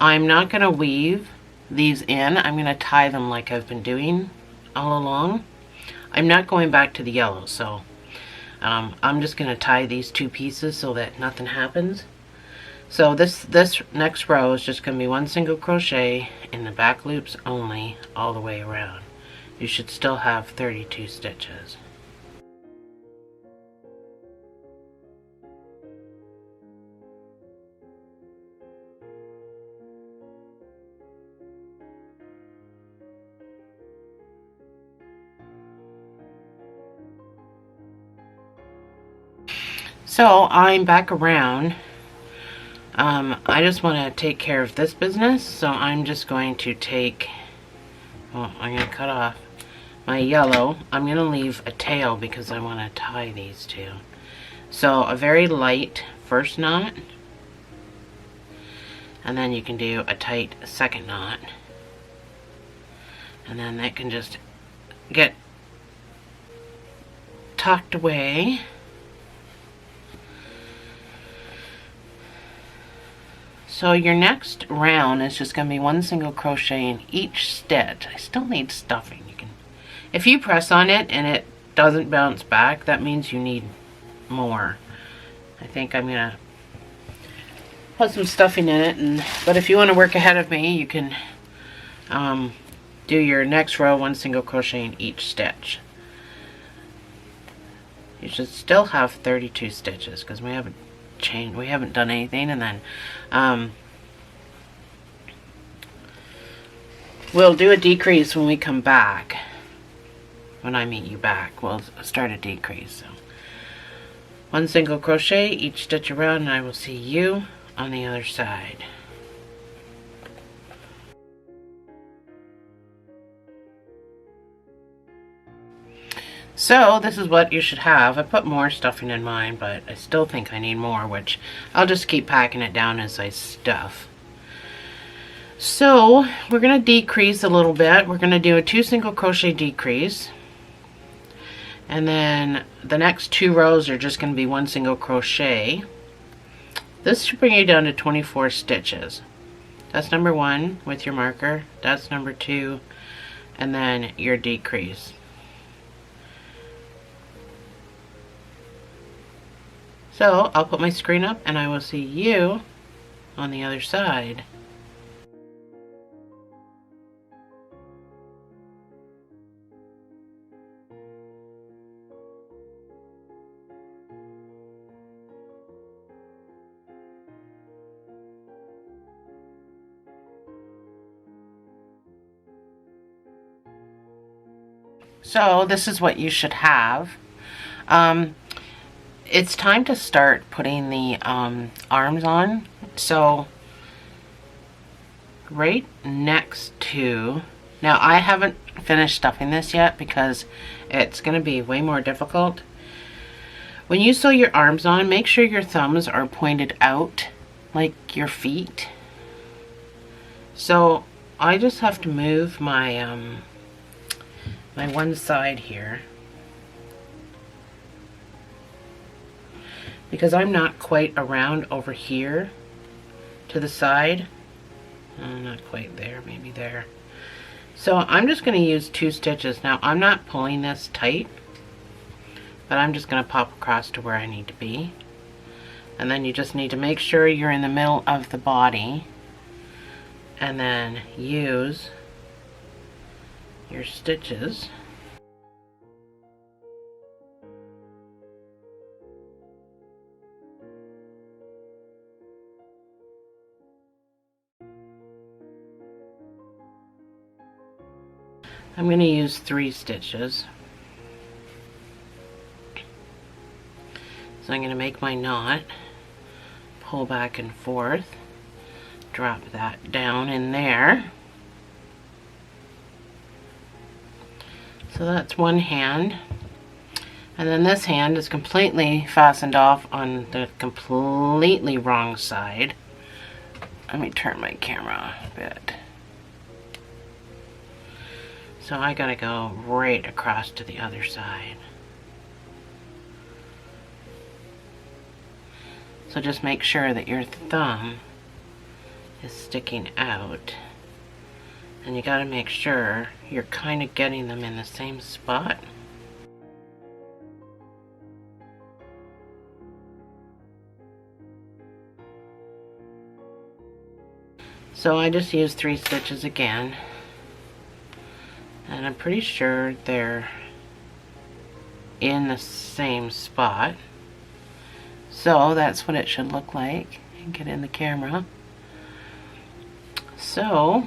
I'm not going to weave these in. I'm going to tie them like I've been doing all along. I'm not going back to the yellow, so I'm just going to tie these two pieces so that nothing happens. So this next row is just going to be one single crochet in the back loops only all the way around. You should still have 32 stitches. So I'm back around. I just want to take care of this business, so I'm just going to take, well, I'm going to cut off my yellow. I'm going to leave a tail because I want to tie these two. So a very light first knot, and then you can do a tight second knot, and then that can just get tucked away. So your next round is just going to be one single crochet in each stitch. I still need stuffing. You can, if you press on it and it doesn't bounce back, that means you need more. I think I'm going to put some stuffing in it, but if you want to work ahead of me, you can do your next row one single crochet in each stitch. You should still have 32 stitches because we haven't done anything, and then we'll do a decrease when we come back. When I meet you back, we'll start a decrease. So one single crochet each stitch around, and I will see you on the other side. So this is what you should have. I put more stuffing in mine, but I still think I need more, which I'll just keep packing it down as I stuff. So we're going to decrease a little bit. We're going to do a 2 single crochet decrease. And then the next 2 rows are just going to be 1 single crochet. This should bring you down to 24 stitches. That's number 1 with your marker. That's number 2. And then your decrease. So I'll put my screen up and I will see you on the other side. So this is what you should have. It's time to start putting the arms on. So right next to, now I haven't finished stuffing this yet because it's going to be way more difficult. When you sew your arms on, make sure your thumbs are pointed out like your feet. So I just have to move my my one side here because I'm not quite around over here to the side. Not quite there, maybe there. So I'm just going to use 2 stitches. Now I'm not pulling this tight, but I'm just going to pop across to where I need to be. And then you just need to make sure you're in the middle of the body, and then use your stitches. I'm going to use 3 stitches. So I'm going to make my knot, pull back and forth, drop that down in there. So that's one hand. And then this hand is completely fastened off on the completely wrong side. Let me turn my camera a bit. So I gotta go right across to the other side. So just make sure that your thumb is sticking out. And you gotta make sure you're kind of getting them in the same spot. So I just used 3 stitches again. And I'm pretty sure they're in the same spot. So that's what it should look like. Get in the camera. So,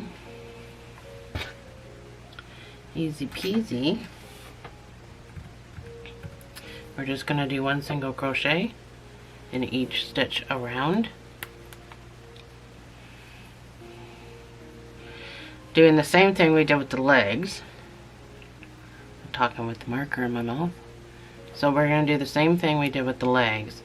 easy peasy. We're just going to do 1 single crochet in each stitch around. Doing the same thing we did with the legs. I'm talking with the marker in my mouth. So we're going to do the same thing we did with the legs.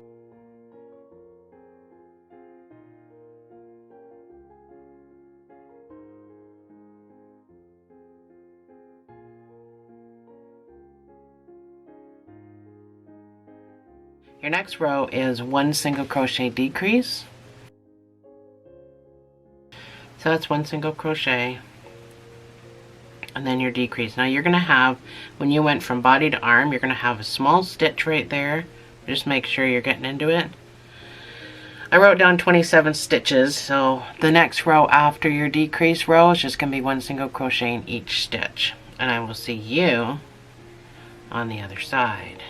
Your next row is 1 single crochet decrease. So that's 1 single crochet. And then your decrease. Now you're going to have, when you went from body to arm, you're going to have a small stitch right there. Just make sure you're getting into it. I wrote down 27 stitches, so the next row after your decrease row is just going to be 1 single crochet in each stitch. And I will see you on the other side.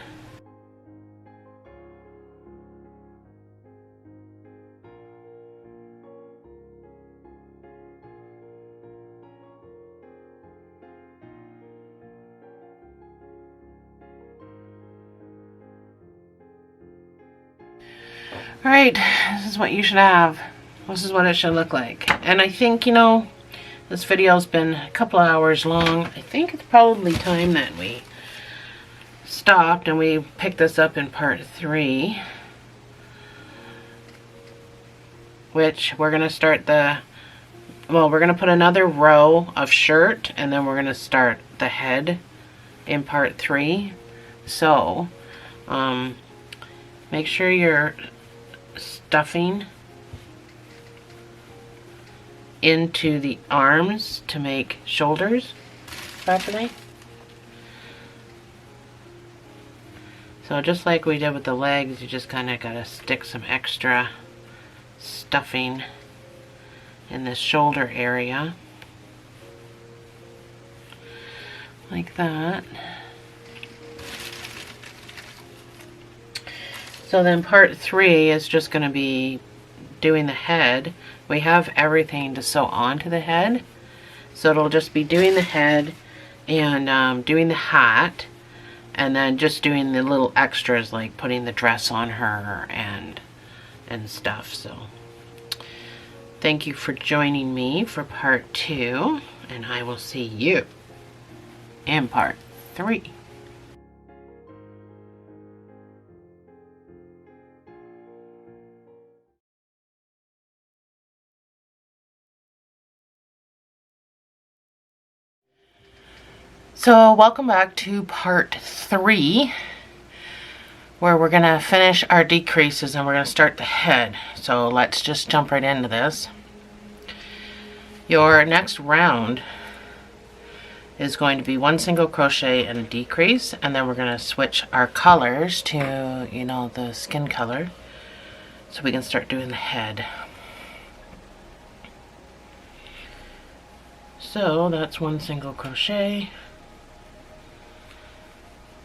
Alright, this is what you should have. This is what it should look like. And I think, you know, this video's been a couple of hours long. I think it's probably time that we stopped and we picked this up in part 3. Which we're going to start the, well, we're going to put another row of shirt and then we're going to start the head in part 3. So, make sure you're stuffing into the arms to make shoulders properly. So just like we did with the legs, you just kind of got to stick some extra stuffing in the shoulder area like that. So then part 3 is just going to be doing the head. We have everything to sew onto the head. So it'll just be doing the head and doing the hat. And then just doing the little extras like putting the dress on her and stuff. So thank you for joining me for part 2. And I will see you in part 3. So welcome back to part 3, where we're going to finish our decreases and we're going to start the head. So let's just jump right into this. Your next round is going to be 1 single crochet and a decrease, and then we're going to switch our colors to, you know, the skin color, so we can start doing the head. So that's 1 single crochet,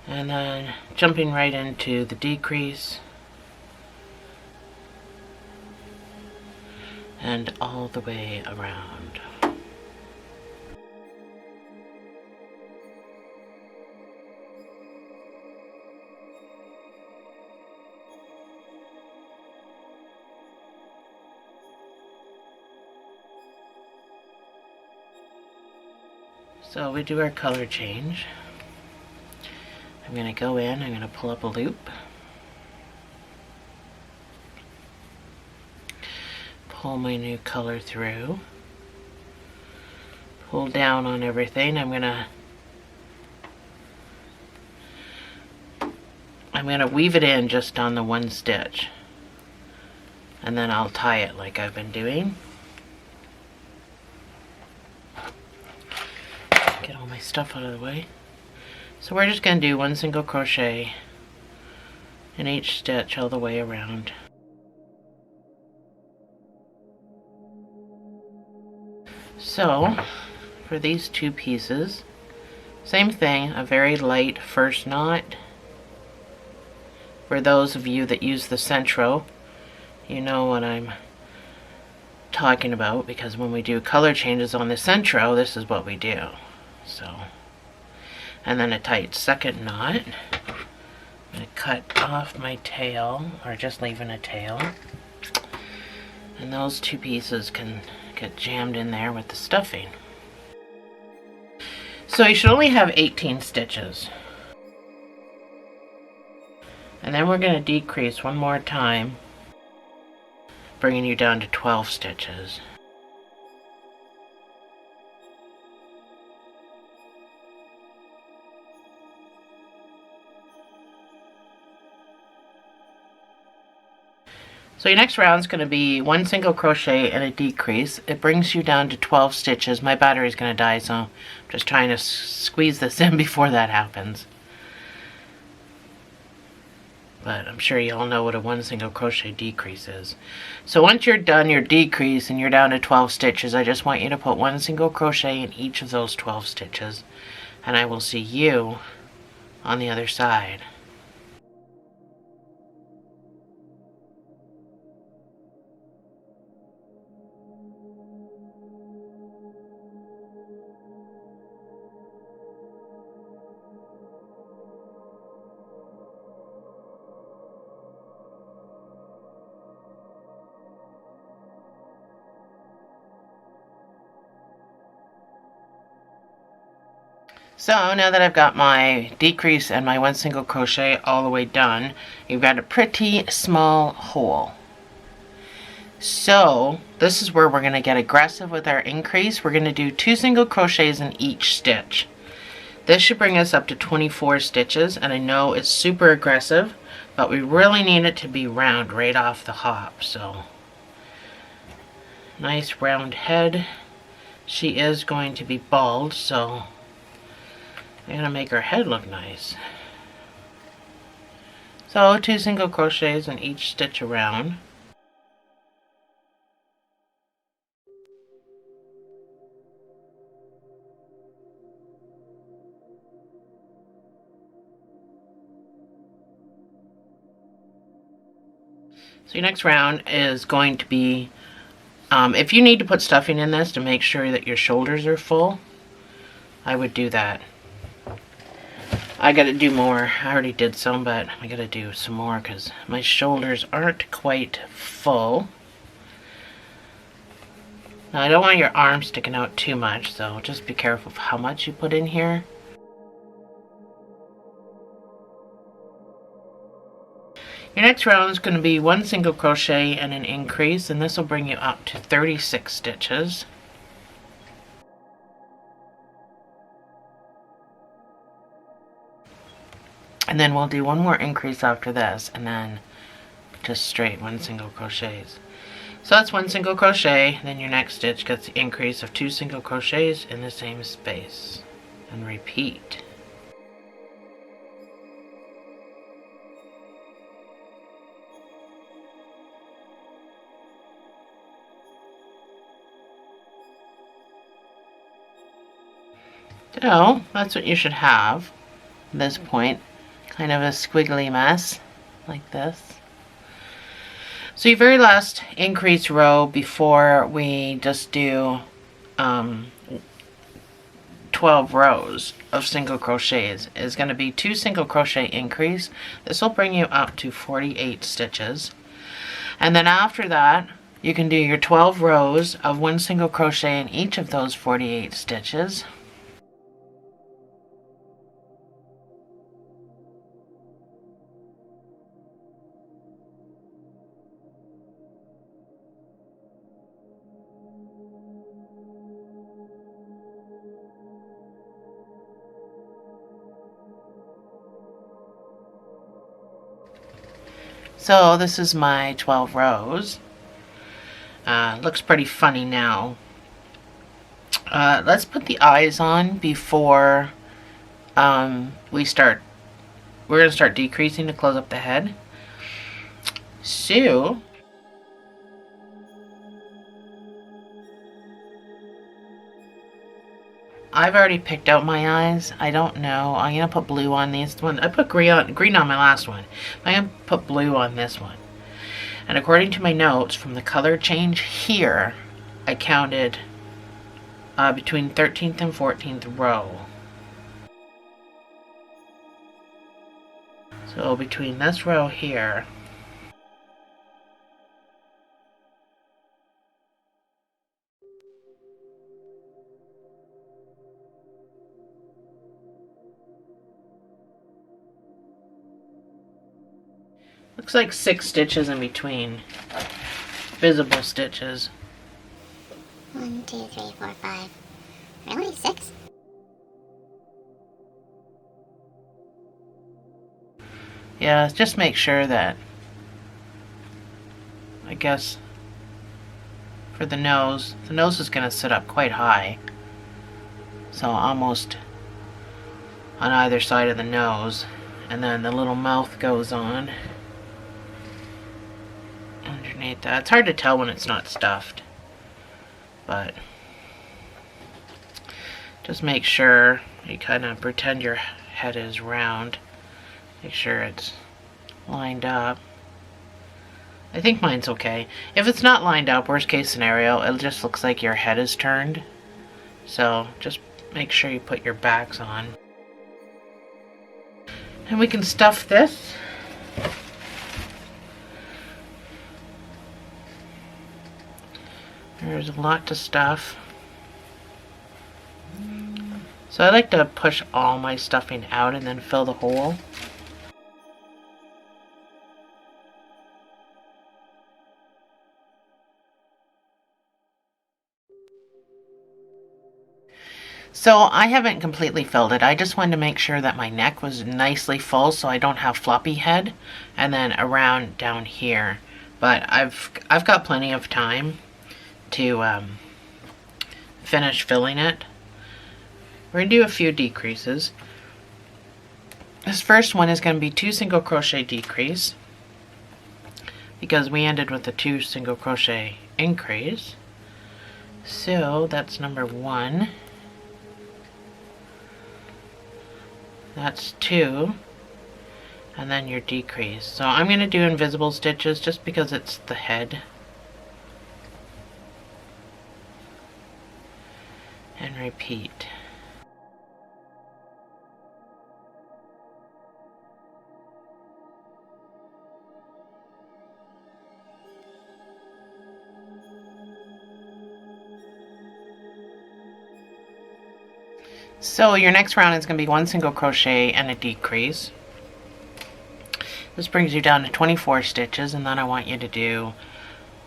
and then jumping right into the decrease and all the way around. So we do our color change. I'm going to go in, I'm going to pull up a loop, pull my new color through, pull down on everything. I'm going to weave it in just on the 1 stitch, and then I'll tie it like I've been doing. Get all my stuff out of the way. So we're just going to do 1 single crochet in each stitch all the way around. So for these 2 pieces, same thing, a very light first knot. For those of you that use the centro, you know what I'm talking about, because when we do color changes on the centro, this is what we do. So, and then a tight second knot. I'm going to cut off my tail, or just leaving a tail. And those 2 pieces can get jammed in there with the stuffing. So you should only have 18 stitches. And then we're going to decrease 1 more time, bringing you down to 12 stitches. So your next round is going to be 1 single crochet and a decrease. It brings you down to 12 stitches. My battery's going to die, so I'm just trying to squeeze this in before that happens. But I'm sure you all know what a 1 single crochet decrease is. So once you're done your decrease and you're down to 12 stitches, I just want you to put 1 single crochet in each of those 12 stitches. And I will see you on the other side. So now that I've got my decrease and my 1 single crochet all the way done, you've got a pretty small hole. So this is where we're going to get aggressive with our increase. We're going to do 2 single crochets in each stitch. This should bring us up to 24 stitches, and I know it's super aggressive, but we really need it to be round right off the hop. So nice round head. She is going to be bald, so I'm going to make her head look nice. So 2 single crochets in each stitch around. So your next round is going to be, if you need to put stuffing in this to make sure that your shoulders are full, I would do that. I gotta do more. I already did some, but I gotta do some more because my shoulders aren't quite full. Now I don't want your arms sticking out too much, so just be careful of how much you put in here. Your next round is going to be 1 single crochet and an increase, and this will bring you up to 36 stitches. And then we'll do one more increase after this, and then just straight 1 single crochets. So that's 1 single crochet, then your next stitch gets the increase of 2 single crochets in the same space, and repeat. So that's what you should have at this point, kind of a squiggly mess like this. So your very last increase row before we just do 12 rows of single crochets is going to be 2 single crochet increase. This will bring you up to 48 stitches. And then after that, you can do your 12 rows of 1 single crochet in each of those 48 stitches. So this is my 12 rows. Looks pretty funny now. Let's put the eyes on before we start. We're going to start decreasing to close up the head. So I've already picked out my eyes. I don't know. I'm going to put blue on these one. I put green on my last one. I'm going to put blue on this one. And according to my notes, from the color change here, I counted between 13th and 14th row. So between this row here looks like 6 stitches in between. Visible stitches. 1, 2, 3, 4, 5. Really? 6? Yeah, just make sure that, I guess, for the nose is going to sit up quite high. So almost on either side of the nose. And then the little mouth goes on underneath that. It's hard to tell when it's not stuffed, but just make sure you kind of pretend your head is round. Make sure it's lined up. I think mine's okay. If it's not lined up, worst case scenario, it just looks like your head is turned. So just make sure you put your backs on. And we can stuff this. There's a lot to stuff. So I like to push all my stuffing out and then fill the hole. So I haven't completely filled it. I just wanted to make sure that my neck was nicely full so I don't have floppy head, and then around down here. But I've got plenty of time to finish filling it. We're going to do a few decreases. This first one is going to be 2 single crochet decrease because we ended with a 2 single crochet increase. So that's number 1. That's 2. And then your decrease. So I'm going to do invisible stitches just because it's the head. And repeat. So your next round is going to be 1 single crochet and a decrease. This brings you down to 24 stitches, and then I want you to do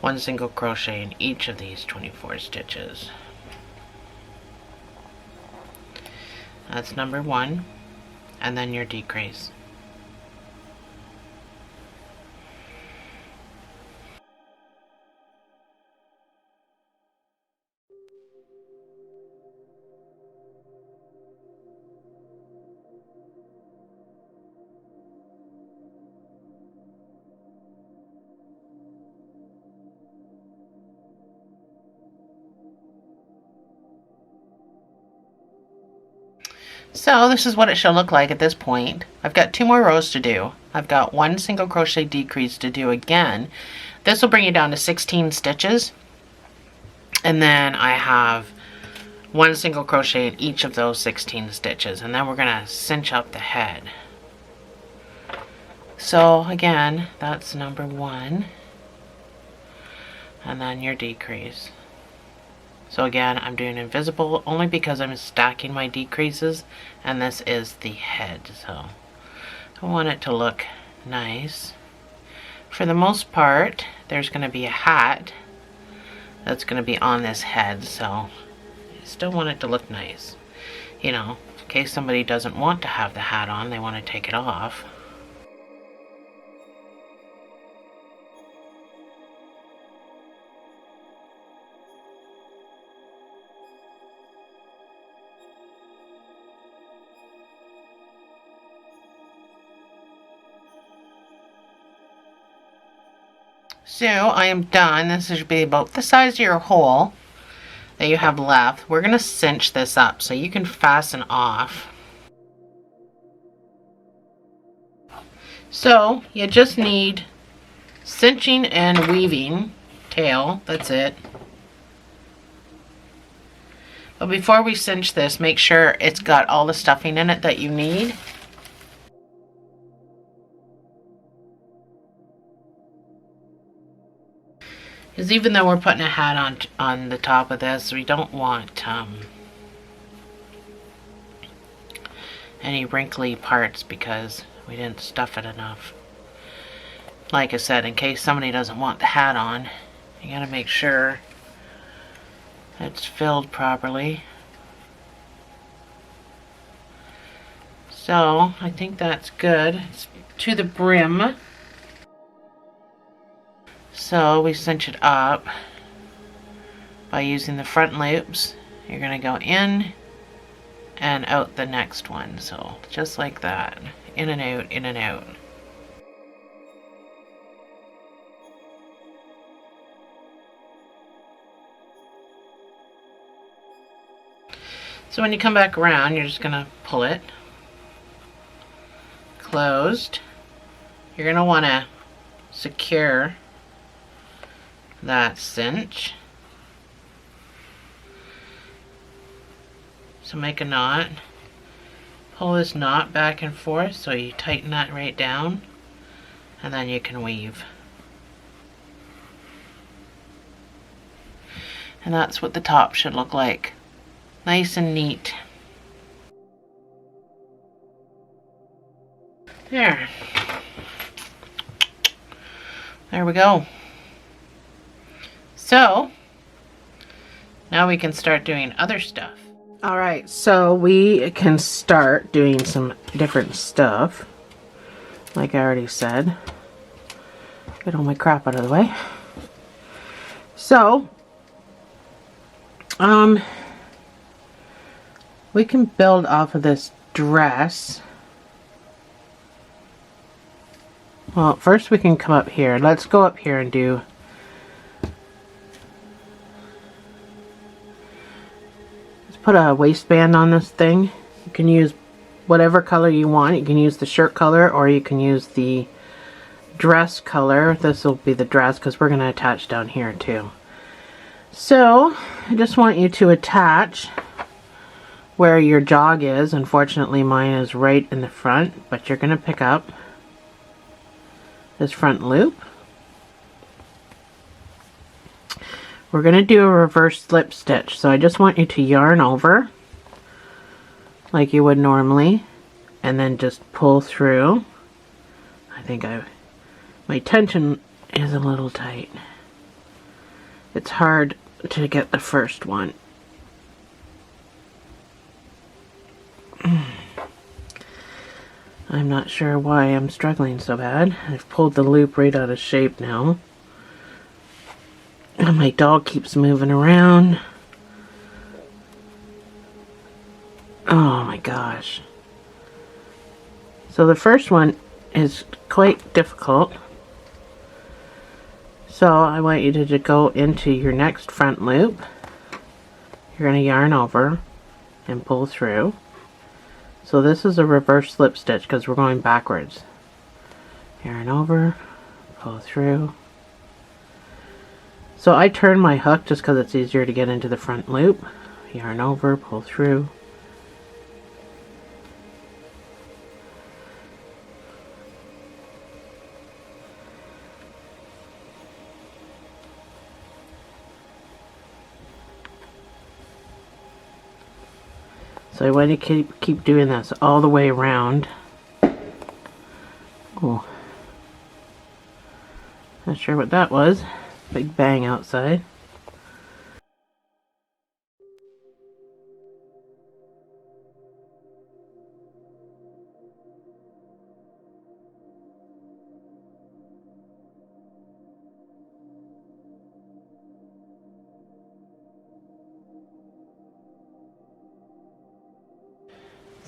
1 single crochet in each of these 24 stitches. That's number 1, and then your decrease. So this is what it should look like at this point. I've got 2 more rows to do. I've got 1 single crochet decrease to do again. This will bring you down to 16 stitches. And then I have 1 single crochet in each of those 16 stitches. And then we're going to cinch up the head. So again, that's number 1. And then your decrease. So again, I'm doing invisible only because I'm stacking my decreases, and this is the head, so I want it to look nice. For the most part, there's going to be a hat that's going to be on this head, so I still want it to look nice. You know, in case somebody doesn't want to have the hat on, they want to take it off. So I am done. This should be about the size of your hole that you have left. We're going to cinch this up so you can fasten off. So you just need cinching and weaving tail. That's it. But before we cinch this, make sure it's got all the stuffing in it that you need. Because even though we're putting a hat on the top of this, we don't want any wrinkly parts because we didn't stuff it enough. Like I said, in case somebody doesn't want the hat on, you gotta make sure it's filled properly. So I think that's good. It's to the brim. So we cinch it up by using the front loops. You're going to go in and out the next one. So just like that. In and out, in and out. So when you come back around, you're just going to pull it closed. You're going to want to secure that cinch. So make a knot. Pull this knot back and forth so you tighten that right down, and then you can weave. And that's what the top should look like. Nice and neat. There. There we go. So, now we can start doing other stuff. Alright, so we can start doing some different stuff. Like I already said. Get all my crap out of the way. So, we can build off of this dress. Well, first we can come up here. Let's go up here and do... Put a waistband on this thing. You can use whatever color you want. You can use the shirt color or you can use the dress color. This will be the dress because we're going to attach down here too. So I just want you to attach where your jog is. Unfortunately mine is right in the front, but you're going to pick up this front loop. We're going to do a reverse slip stitch, so I just want you to yarn over like you would normally and then just pull through. I think my tension is a little tight. It's hard to get the first one. I'm not sure why I'm struggling so bad. I've pulled the loop right out of shape now. And my dog keeps moving around. Oh my gosh. So the first one is quite difficult. So I want you to go into your next front loop. You're going to yarn over and pull through. So this is a reverse slip stitch because we're going backwards. Yarn over, pull through. So I turn my hook just because it's easier to get into the front loop. Yarn over, pull through. So I want to keep doing this all the way around. Oh, not sure what that was. Big bang outside.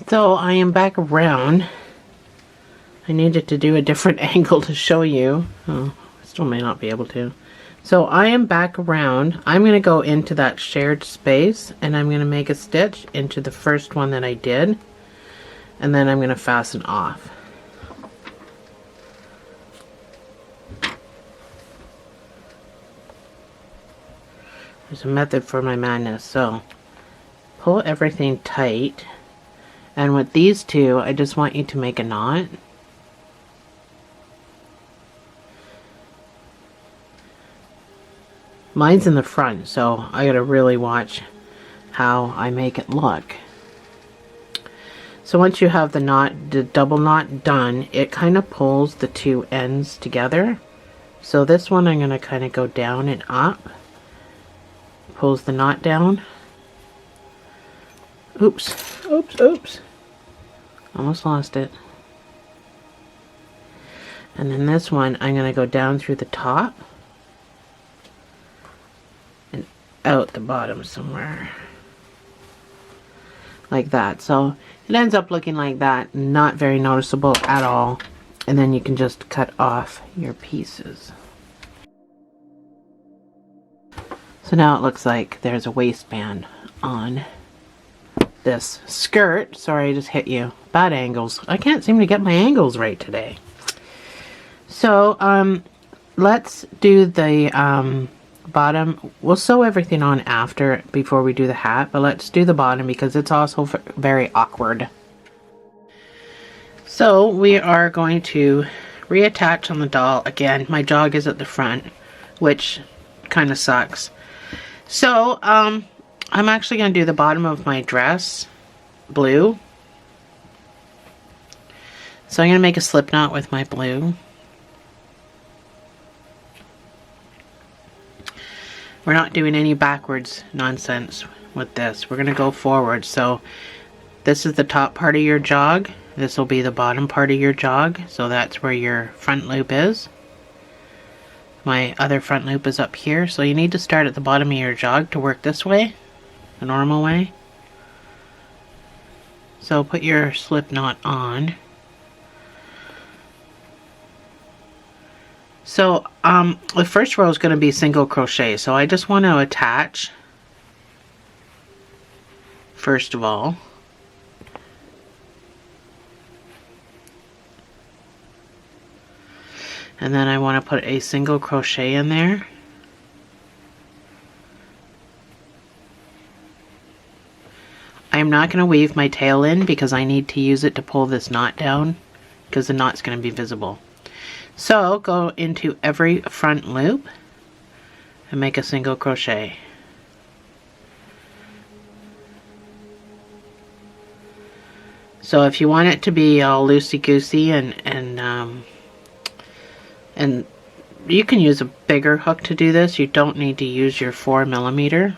So I am back around. I needed to do a different angle to show you. Oh, I still may not be able to. So I am back around. I'm going to go into that shared space and I'm going to make a stitch into the first one that I did. And then I'm going to fasten off. There's a method for my madness. So pull everything tight. And with these two, I just want you to make a knot. Mine's in the front, so I gotta really watch how I make it look. So once you have the knot, the double knot done, it kind of pulls the two ends together. So this one I'm gonna kind of go down and up. Pulls the knot down. Oops, oops, oops. Almost lost it. And then this one, I'm gonna go down through the top and out the bottom somewhere. Like that. So it ends up looking like that, not very noticeable at all. And then you can just cut off your pieces. So now it looks like there's a waistband on this skirt. Sorry, I just hit you. Bad angles. I can't seem to get my angles right today. So let's do the bottom. We'll sew everything on after, before we do the hat, but let's do the bottom because it's also very awkward. So we are going to reattach on the doll. Again, my jog is at the front, which kind of sucks. So I'm actually going to do the bottom of my dress blue. So I'm going to make a slip knot with my blue. We're not doing any backwards nonsense with this. We're going to go forward. So this is the top part of your jog. This will be the bottom part of your jog. So that's where your front loop is. My other front loop is up here. So you need to start at the bottom of your jog to work this way, the normal way. So put your slip knot on. So the first row is going to be single crochet. So I just want to attach first of all. And then I want to put a single crochet in there. I'm not going to weave my tail in because I need to use it to pull this knot down because the knot's going to be visible. So go into every front loop and make a single crochet. So if you want it to be all loosey-goosey and you can use a bigger hook to do this. You don't need to use your 4mm.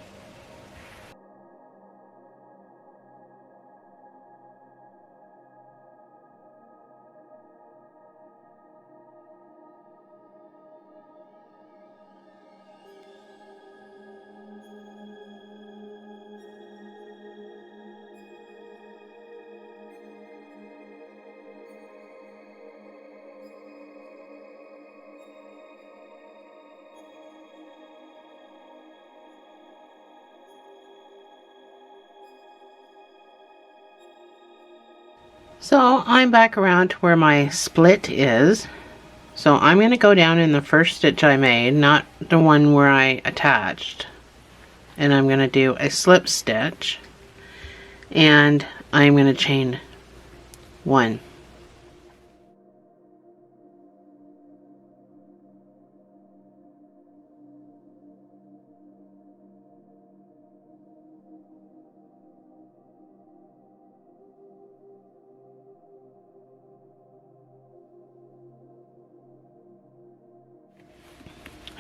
So I'm back around to where my split is. So I'm going to go down in the first stitch I made, not the one where I attached. And I'm going to do a slip stitch. And I'm going to chain 1.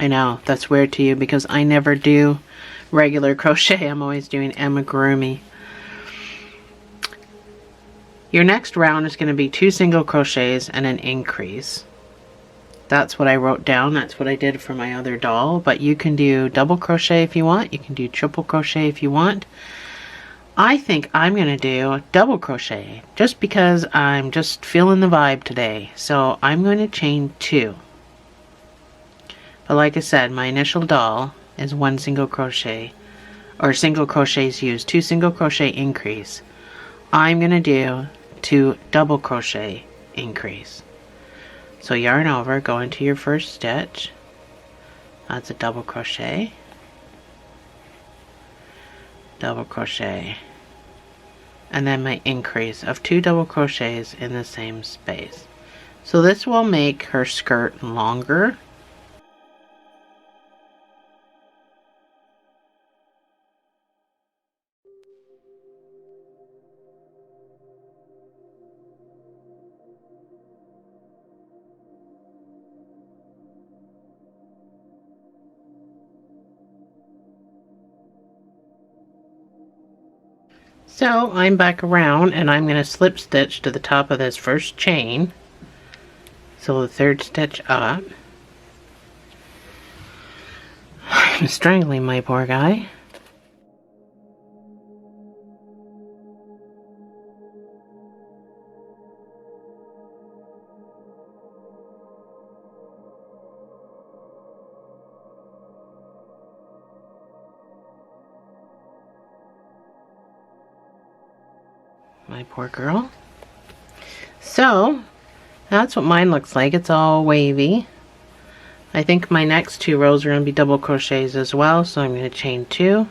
I know, that's weird to you because I never do regular crochet. I'm always doing amigurumi. Your next round is going to be 2 single crochets and an increase. That's what I wrote down. That's what I did for my other doll. But you can do double crochet if you want. You can do triple crochet if you want. I think I'm going to do double crochet just because I'm just feeling the vibe today. So I'm going to chain 2. But like I said, my initial doll is 1 single crochet, or single crochets used, 2 single crochet increase. I'm going to do 2 double crochet increase. So yarn over, go into your first stitch. That's a double crochet. Double crochet. And then my increase of 2 double crochets in the same space. So this will make her skirt longer. So I'm back around and I'm going to slip stitch to the top of this first chain. So the third stitch up. I'm strangling my poor guy. My poor girl. So that's what mine looks like. It's all wavy. I think my next 2 rows are going to be double crochets as well, so I'm going to chain 2.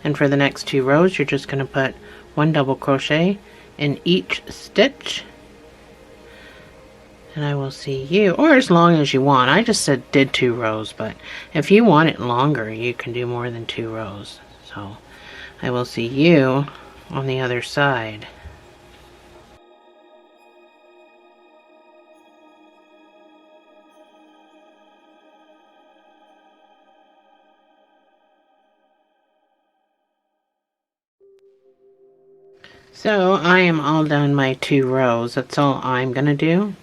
And for the next 2 rows, you're just going to put 1 double crochet in each stitch. And I will see you, or as long as you want. I just did 2 rows, but if you want it longer, you can do more than 2 rows. So I will see you on the other side. So I am all done my 2 rows. That's all I'm gonna do,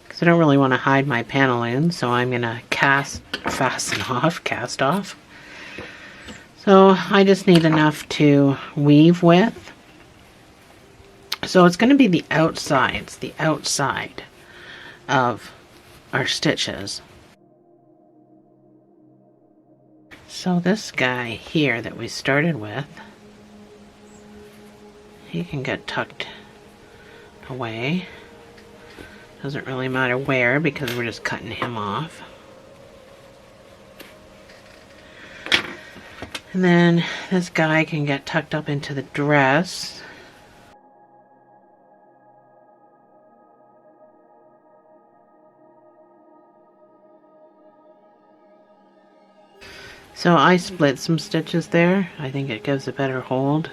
because I don't really want to hide my pantaloons, so I'm gonna cast off. So I just need enough to weave with. So it's gonna be the outsides, the outside of our stitches. So this guy here that we started with, he can get tucked away. Doesn't really matter where because we're just cutting him off. And then this guy can get tucked up into the dress. So I split some stitches there. I think it gives a better hold.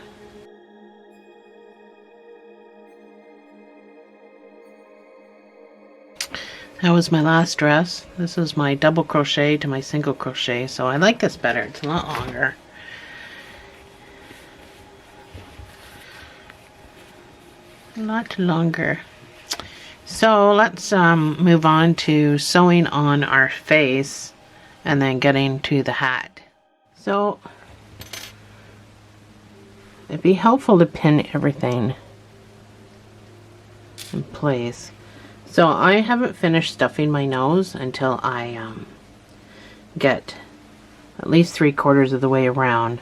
That was my last dress. This is my double crochet to my single crochet, so I like this better. It's a lot longer. A lot longer. So let's move on to sewing on our face and then getting to the hat. So it'd be helpful to pin everything in place. So I haven't finished stuffing my nose until I get at least 3/4 of the way around.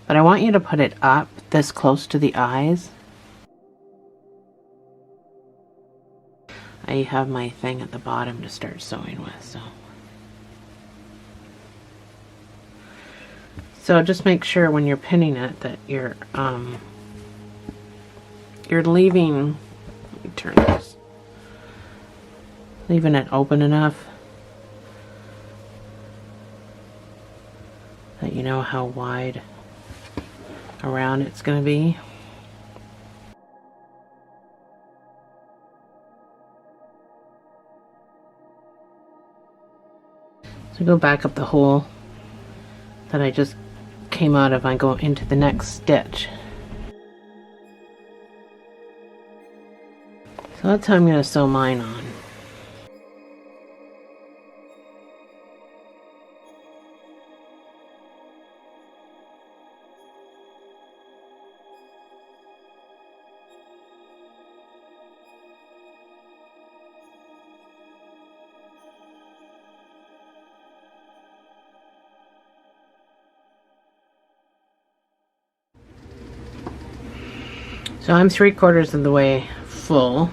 But I want you to put it up this close to the eyes. I have my thing at the bottom to start sewing with. So just make sure when you're pinning it that you're leaving, let me turn this, leaving it open enough that you know how wide around it's going to be. So go back up the hole that I just came out of. I go into the next stitch. So that's how I'm going to sew mine on. So I'm 3/4 of the way full.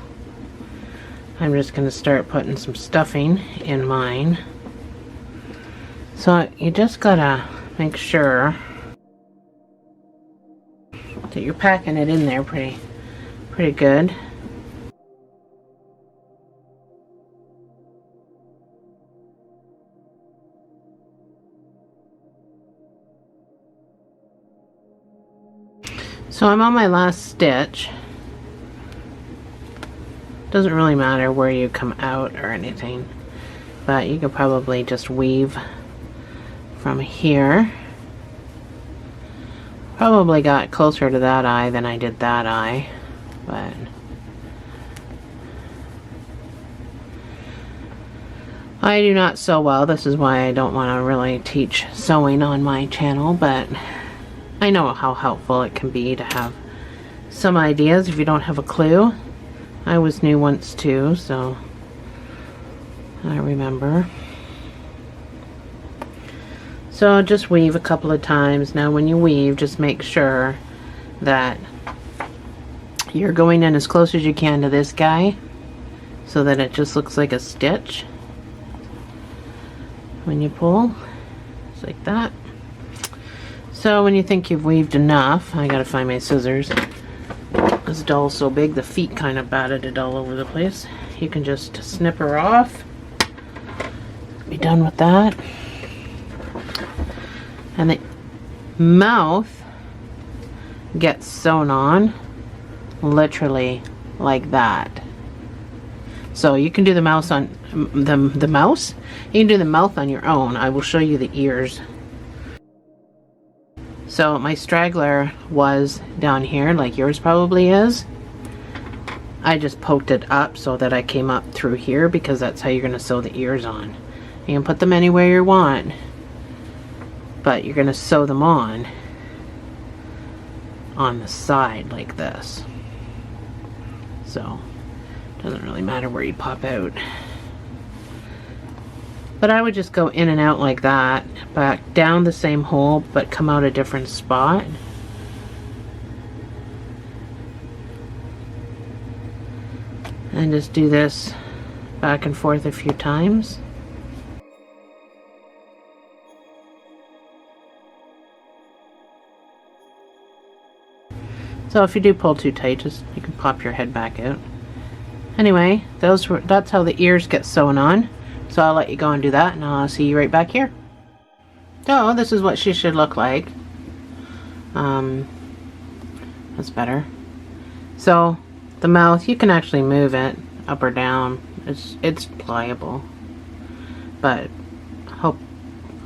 I'm just going to start putting some stuffing in mine. So you just gotta make sure that you're packing it in there pretty good. So I'm on my last stitch. Doesn't really matter where you come out or anything, but you could probably just weave from here. Probably got closer to that eye than I did that eye, but I do not sew well. This is why I don't want to really teach sewing on my channel, but I know how helpful it can be to have some ideas if you don't have a clue. I was new once too, so I remember. So just weave a couple of times. Now when you weave, just make sure that you're going in as close as you can to this guy so that it just looks like a stitch when you pull. Just like that. So when you think you've weaved enough, I gotta find my scissors. This doll's so big, the feet kind of batted it all over the place. You can just snip her off. Be done with that. And the mouth gets sewn on literally like that. So you can do the mouse on the mouse. You can do the mouth on your own. I will show you the ears. So my straggler was down here, like yours probably is. I just poked it up so that I came up through here because that's how you're going to sew the ears on. You can put them anywhere you want, but you're going to sew them on the side like this. So it doesn't really matter where you pop out. But I would just go in and out like that, back down the same hole, but come out a different spot. And just do this back and forth a few times. So if you do pull too tight, just you can pop your head back out. Anyway, that's how the ears get sewn on. So I'll let you go and do that, and I'll see you right back here. So this is what she should look like. That's better. So the mouth, you can actually move it up or down. It's pliable. But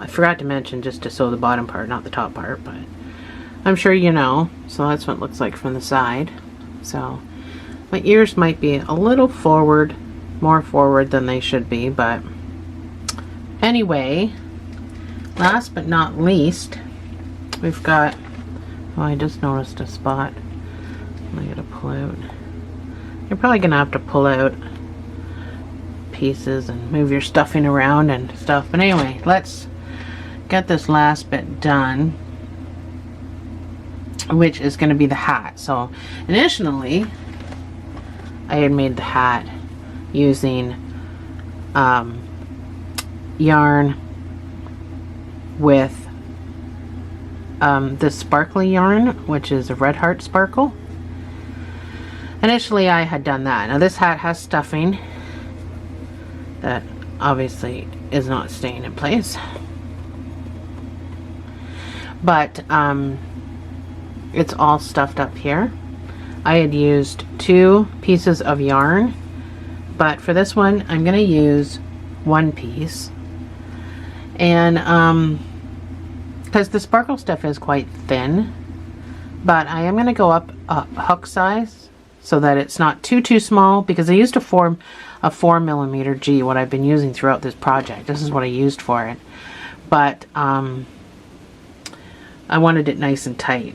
I forgot to mention just to sew the bottom part, not the top part, but I'm sure you know. So that's what it looks like from the side. So my ears might be a little forward, more forward than they should be, but anyway, last but not least, we've got, oh, I just noticed a spot. I gotta pull out. You're probably gonna have to pull out pieces and move your stuffing around and stuff, but anyway, let's get this last bit done, which is gonna be the hat. So initially I had made the hat using yarn with this sparkly yarn, which is a Red Heart Sparkle. Initially I had done that. Now this hat has stuffing that obviously is not staying in place, but it's all stuffed up here. I had used 2 pieces of yarn, but for this one I'm going to use 1 piece, and because the sparkle stuff is quite thin, but I am going to go up a hook size so that it's not too small, because I used a 4mm G, what I've been using throughout this project. This is what I used for it, but I wanted it nice and tight.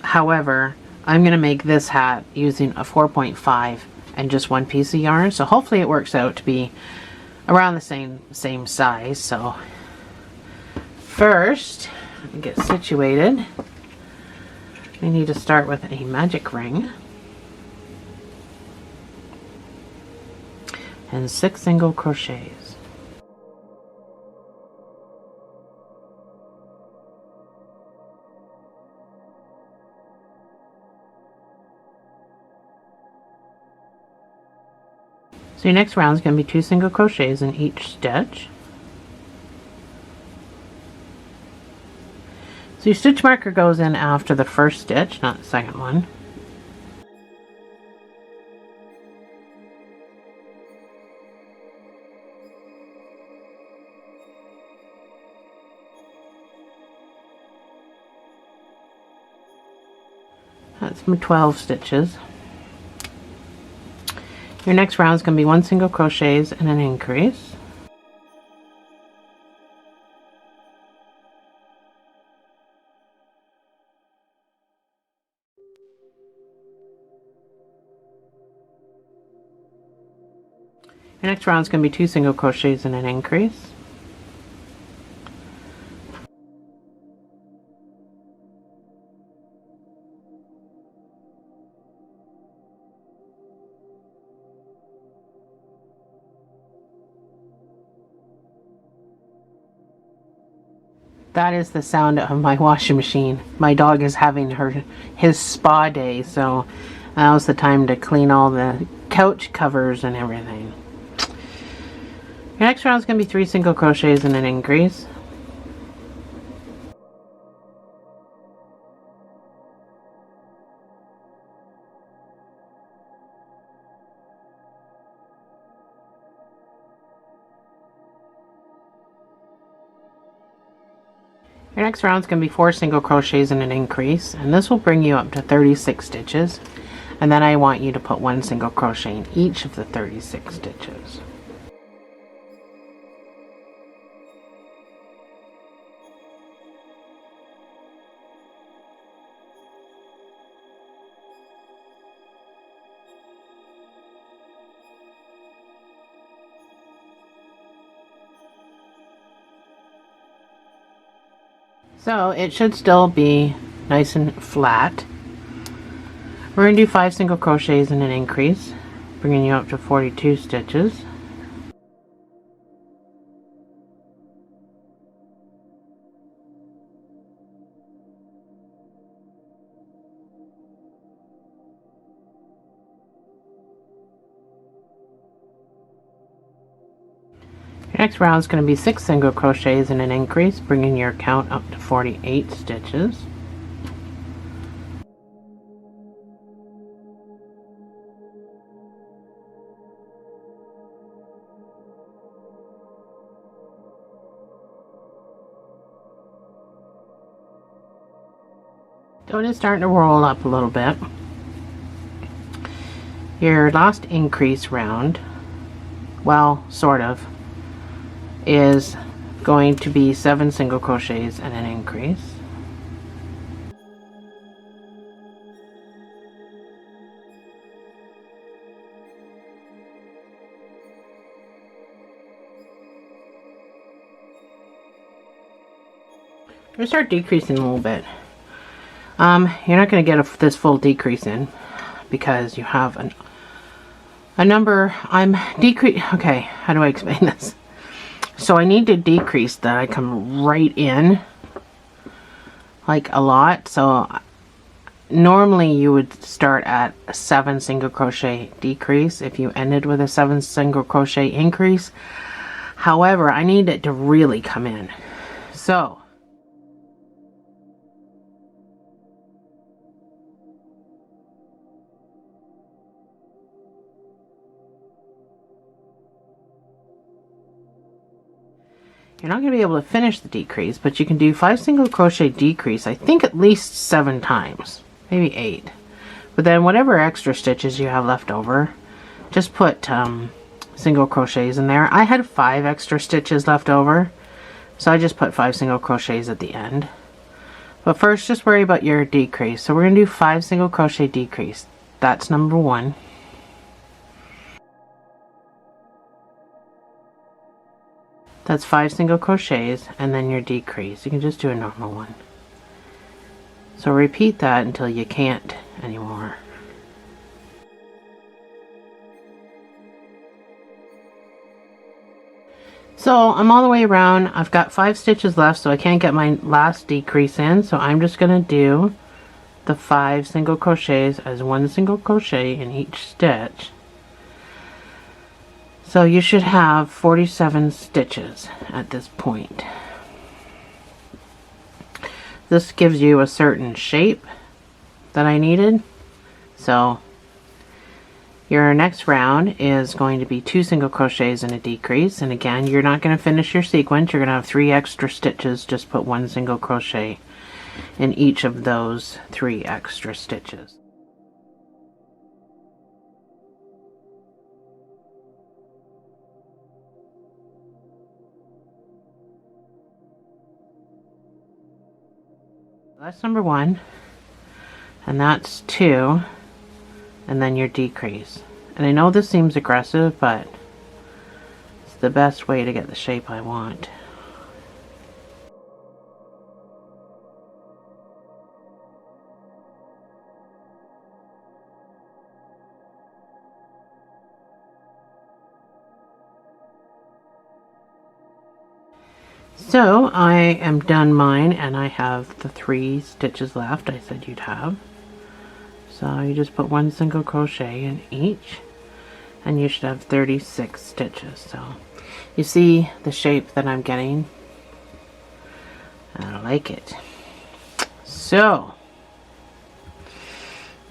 However, I'm going to make this hat using a 4.5 and just 1 piece of yarn, so hopefully it works out to be around the same size. So first, get situated. We need to start with a magic ring and 6 single crochets. So your next round is going to be 2 single crochets in each stitch. So your stitch marker goes in after the first stitch, not the second one. That's my 12 stitches. Your next round is going to be 1 single crochets and an increase. Your next round is going to be 2 single crochets and an increase. That is the sound of my washing machine. My dog is having his spa day, so now's the time to clean all the couch covers and everything. Your next round is going to be 3 single crochets and an increase. Your next round is going to be 4 single crochets and an increase, and this will bring you up to 36 stitches, and then I want you to put 1 single crochet in each of the 36 stitches. So it should still be nice and flat. We're going to do 5 single crochets and an increase, bringing you up to 42 stitches. Your next round is going to be 6 single crochets and an increase, bringing your count up to 48 stitches. So it is starting to roll up a little bit. Your last increase round, well, sort of, is going to be 7 single crochets and an increase. We're going to start decreasing a little bit. You're not going to get this full decrease in because you have I'm okay, how do I explain this? So I need to decrease that I come right in like a lot. So normally you would start at a 7 single crochet decrease if you ended with a 7 single crochet increase. However, I need it to really come in. So you're not going to be able to finish the decrease, but you can do 5 single crochet decrease, I think at least 7 times, maybe 8. But then whatever extra stitches you have left over, just put single crochets in there. I had 5 extra stitches left over, so I just put 5 single crochets at the end. But first, just worry about your decrease. So we're going to do 5 single crochet decrease. That's number 1. That's 5 single crochets and then your decrease. You can just do a normal one. So repeat that until you can't anymore. So I'm all the way around. I've got 5 stitches left, so I can't get my last decrease in. So I'm just going to do the 5 single crochets as 1 single crochet in each stitch. So you should have 47 stitches at this point. This gives you a certain shape that I needed. So your next round is going to be 2 single crochets and a decrease. And again, you're not going to finish your sequence. You're going to have 3 extra stitches. Just put 1 single crochet in each of those 3 extra stitches. That's number 1, and that's 2, and then your decrease. And I know this seems aggressive, but it's the best way to get the shape I want. So I am done mine, and I have the 3 stitches left I said you'd have. So you just put 1 single crochet in each, and you should have 36 stitches. So you see the shape that I'm getting. I like it. So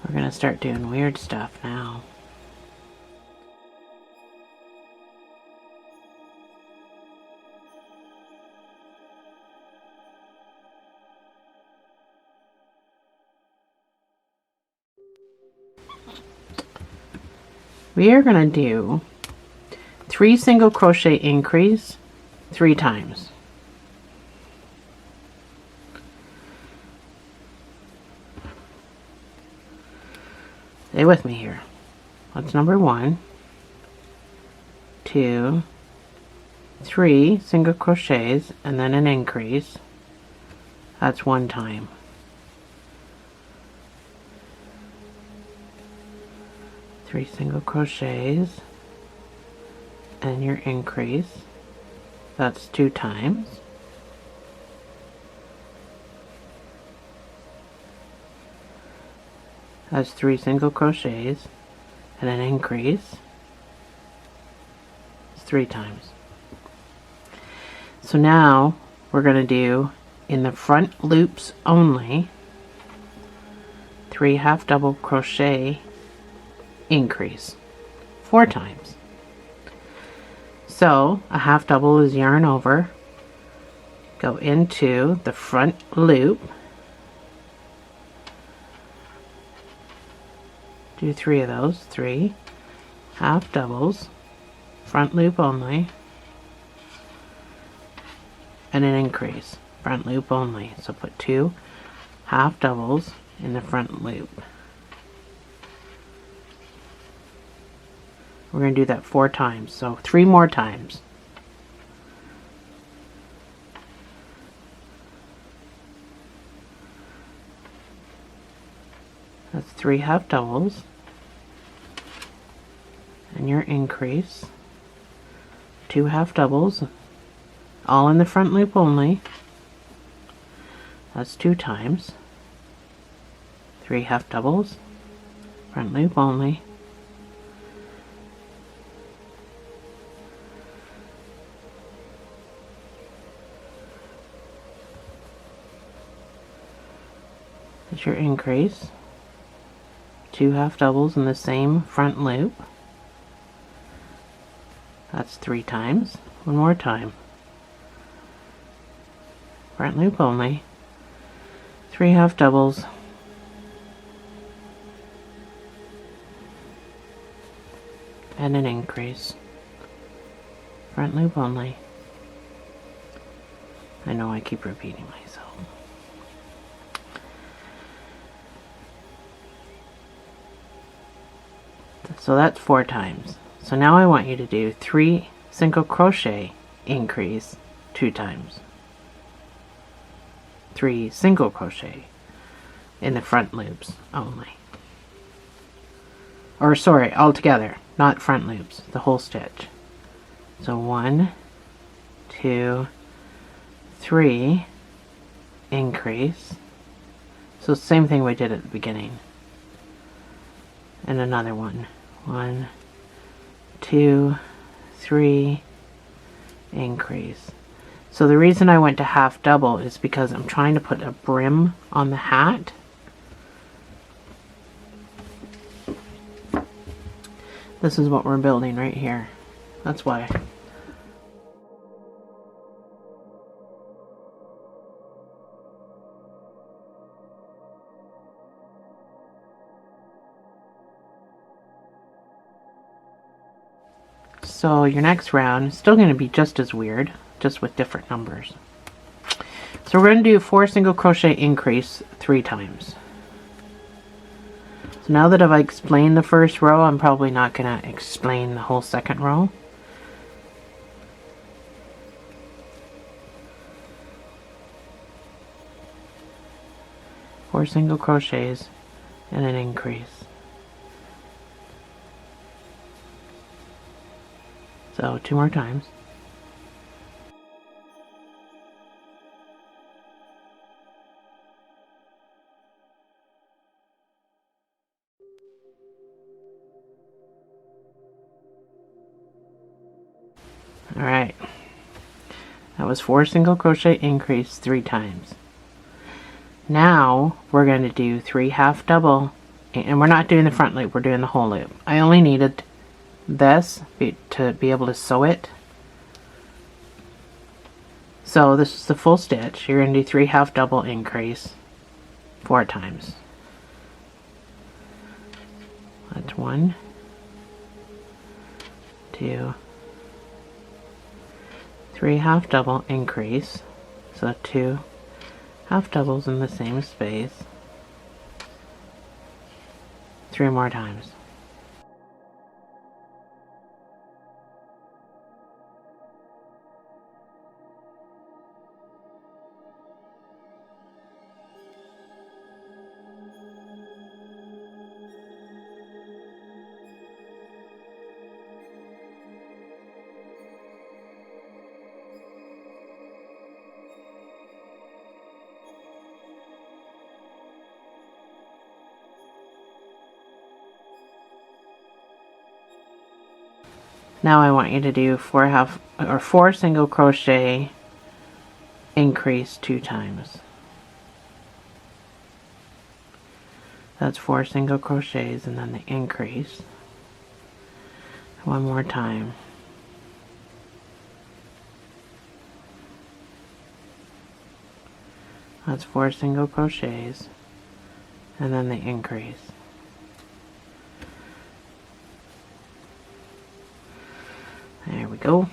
we're gonna start doing weird stuff now. We are going to do 3 single crochet increase 3 times. Stay with me here. That's number 1, 2, 3 single crochets and then an increase. That's 1 time. 3 single crochets and your increase. That's 2 times. That's 3 single crochets and an increase. It's 3 times. So now we're going to do in the front loops only 3 half double crochet increase 4 times. So a half double is yarn over, go into the front loop, do 3 of those, 3 half doubles, front loop only, and an increase, front loop only. So put 2 half doubles in the front loop. We're going to do that 4 times, so 3 more times. That's 3 half doubles and your increase, 2 half doubles, all in the front loop only. That's 2 times, 3 half doubles, front loop only, that's your increase, 2 half doubles in the same front loop. That's 3 times. One more time. Front loop only, 3 half doubles, and an increase. Front loop only. I know I keep repeating myself. So that's 4 times. So now I want you to do 3 single crochet, increase 2 times. 3 single crochet in the front loops only. Or sorry, all together, not front loops, the whole stitch. So 1, 2, 3, increase. So same thing we did at the beginning. And another one. 1, 2, 3, increase. So the reason I went to half double is because I'm trying to put a brim on the hat. This is what we're building right here. That's why. So your next round is still going to be just as weird, just with different numbers. So we're going to do 4 single crochet, increase 3 times. So now that I've explained the first row, I'm probably not going to explain the whole second row. Four single crochets and an increase. So 2 more times. Alright, that was 4 single crochet, increase 3 times. Now we're going to do 3 half double, and we're not doing the front loop, we're doing the whole loop. I only needed this to be able to sew it. So this is the full stitch. You're going to do 3 half double, increase 4 times. That's 1, 2, 3 half double, increase. So 2 half doubles in the same space. 3 more times. Now I want you to do 4 single crochet, increase 2 times. That's 4 single crochets and then the increase. One more time. That's 4 single crochets and then the increase. There we go.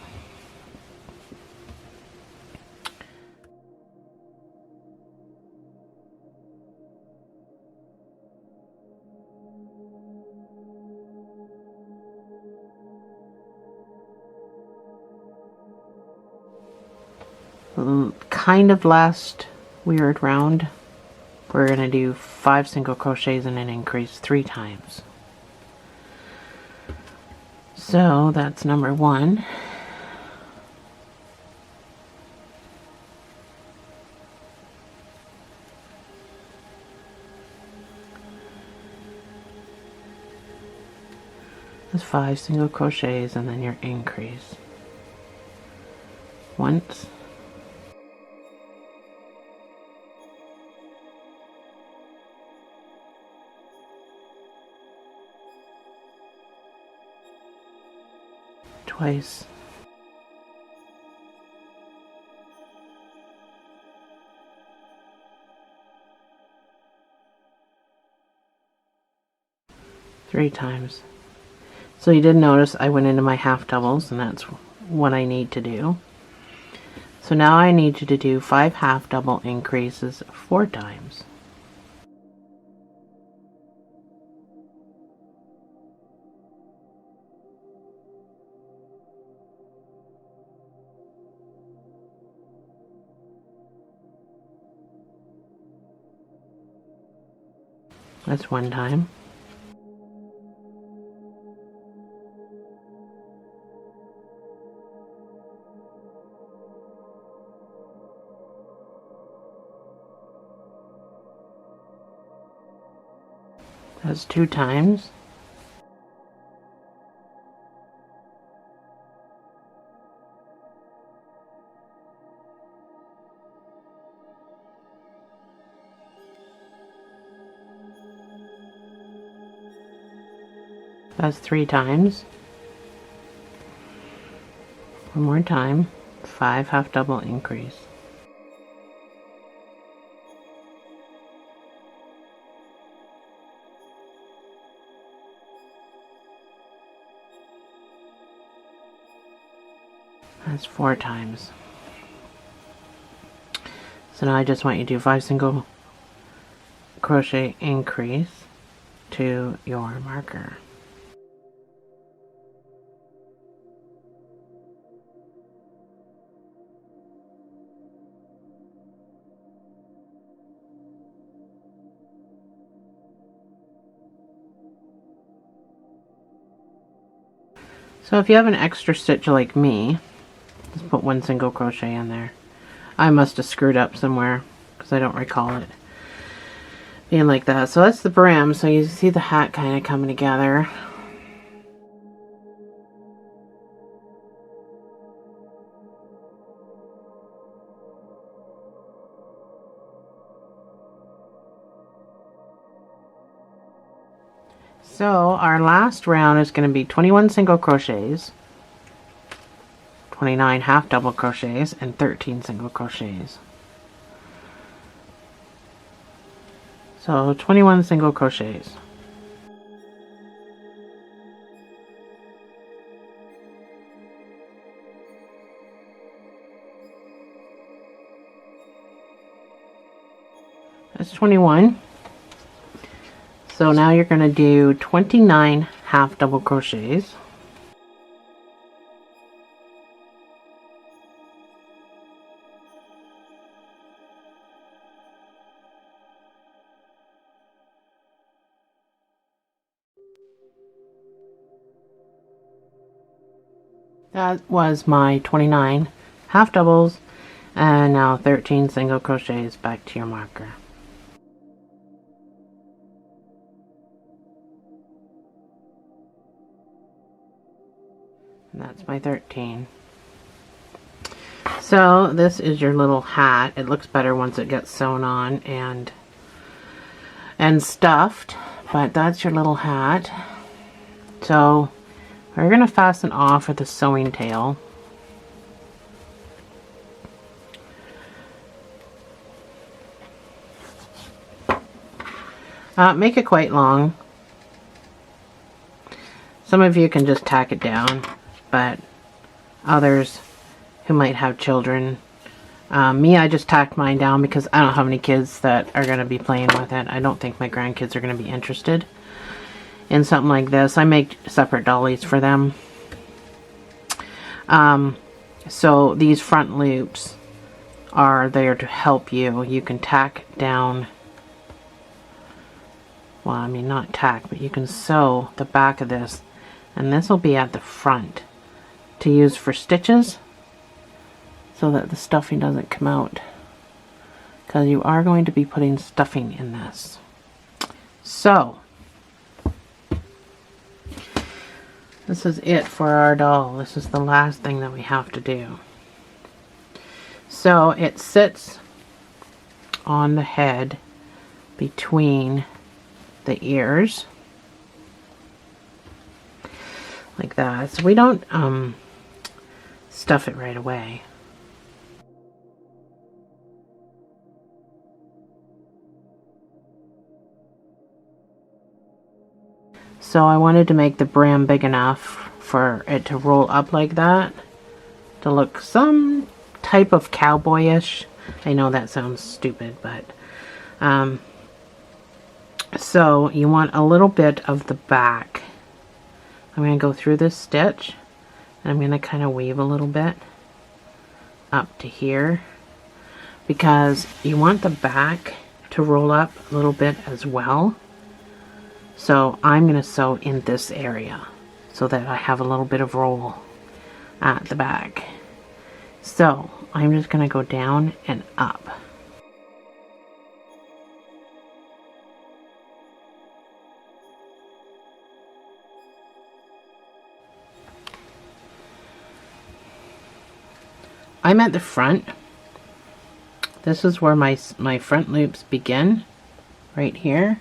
Kind of last weird round, we're going to do 5 single crochets and an increase 3 times. So that's number 1. That's 5 single crochets and then your increase. Once. Twice. Three times. So you did notice I went into my half doubles, and that's what I need to do. So now I need you to do 5 half double increases 4 times. That's 1 time. That's 2 times. That's 3 times. One more time. 5 half double increase. That's 4 times. So now I just want you to do 5 single crochet increase to your marker. So if you have an extra stitch like me, just put 1 single crochet in there. I must have screwed up somewhere because I don't recall it being like that. So that's the brim. So you see the hat kind of coming together. So our last round is going to be 21 single crochets, 29 half double crochets, and 13 single crochets. So 21 single crochets. That's 21. So now you're going to do 29 half double crochets. That was my 29 half doubles, and now 13 single crochets back to your marker. And that's my 13. So this is your little hat. It looks better once it gets sewn on and stuffed, but that's your little hat. So we're going to fasten off with a sewing tail. Make it quite long. Some of you can just tack it down, but others who might have children, me, I just tacked mine down because I don't have any kids that are going to be playing with it. I don't think my grandkids are going to be interested in something like this. I make separate dollies for them. So these front loops are there to help you. You can tack down, well, I mean not tack, but you can sew the back of this And this will be at the front to use for stitches so that the stuffing doesn't come out, because you are going to be putting stuffing in this. So this is it for our doll. This is the last thing that we have to do. So it sits on the head between the ears like that. So we don't stuff it right away. So I wanted to make the brim big enough for it to roll up like that, to look some type of cowboyish. I know that sounds stupid, but so you want a little bit of the back. I'm going to go through this stitch and I'm going to kind of weave a little bit up to here, because you want the back to roll up a little bit as well. So I'm going to sew in this area so that I have a little bit of roll at the back. So I'm just going to go down and up. I'm at the front. This is where my front loops begin, right here.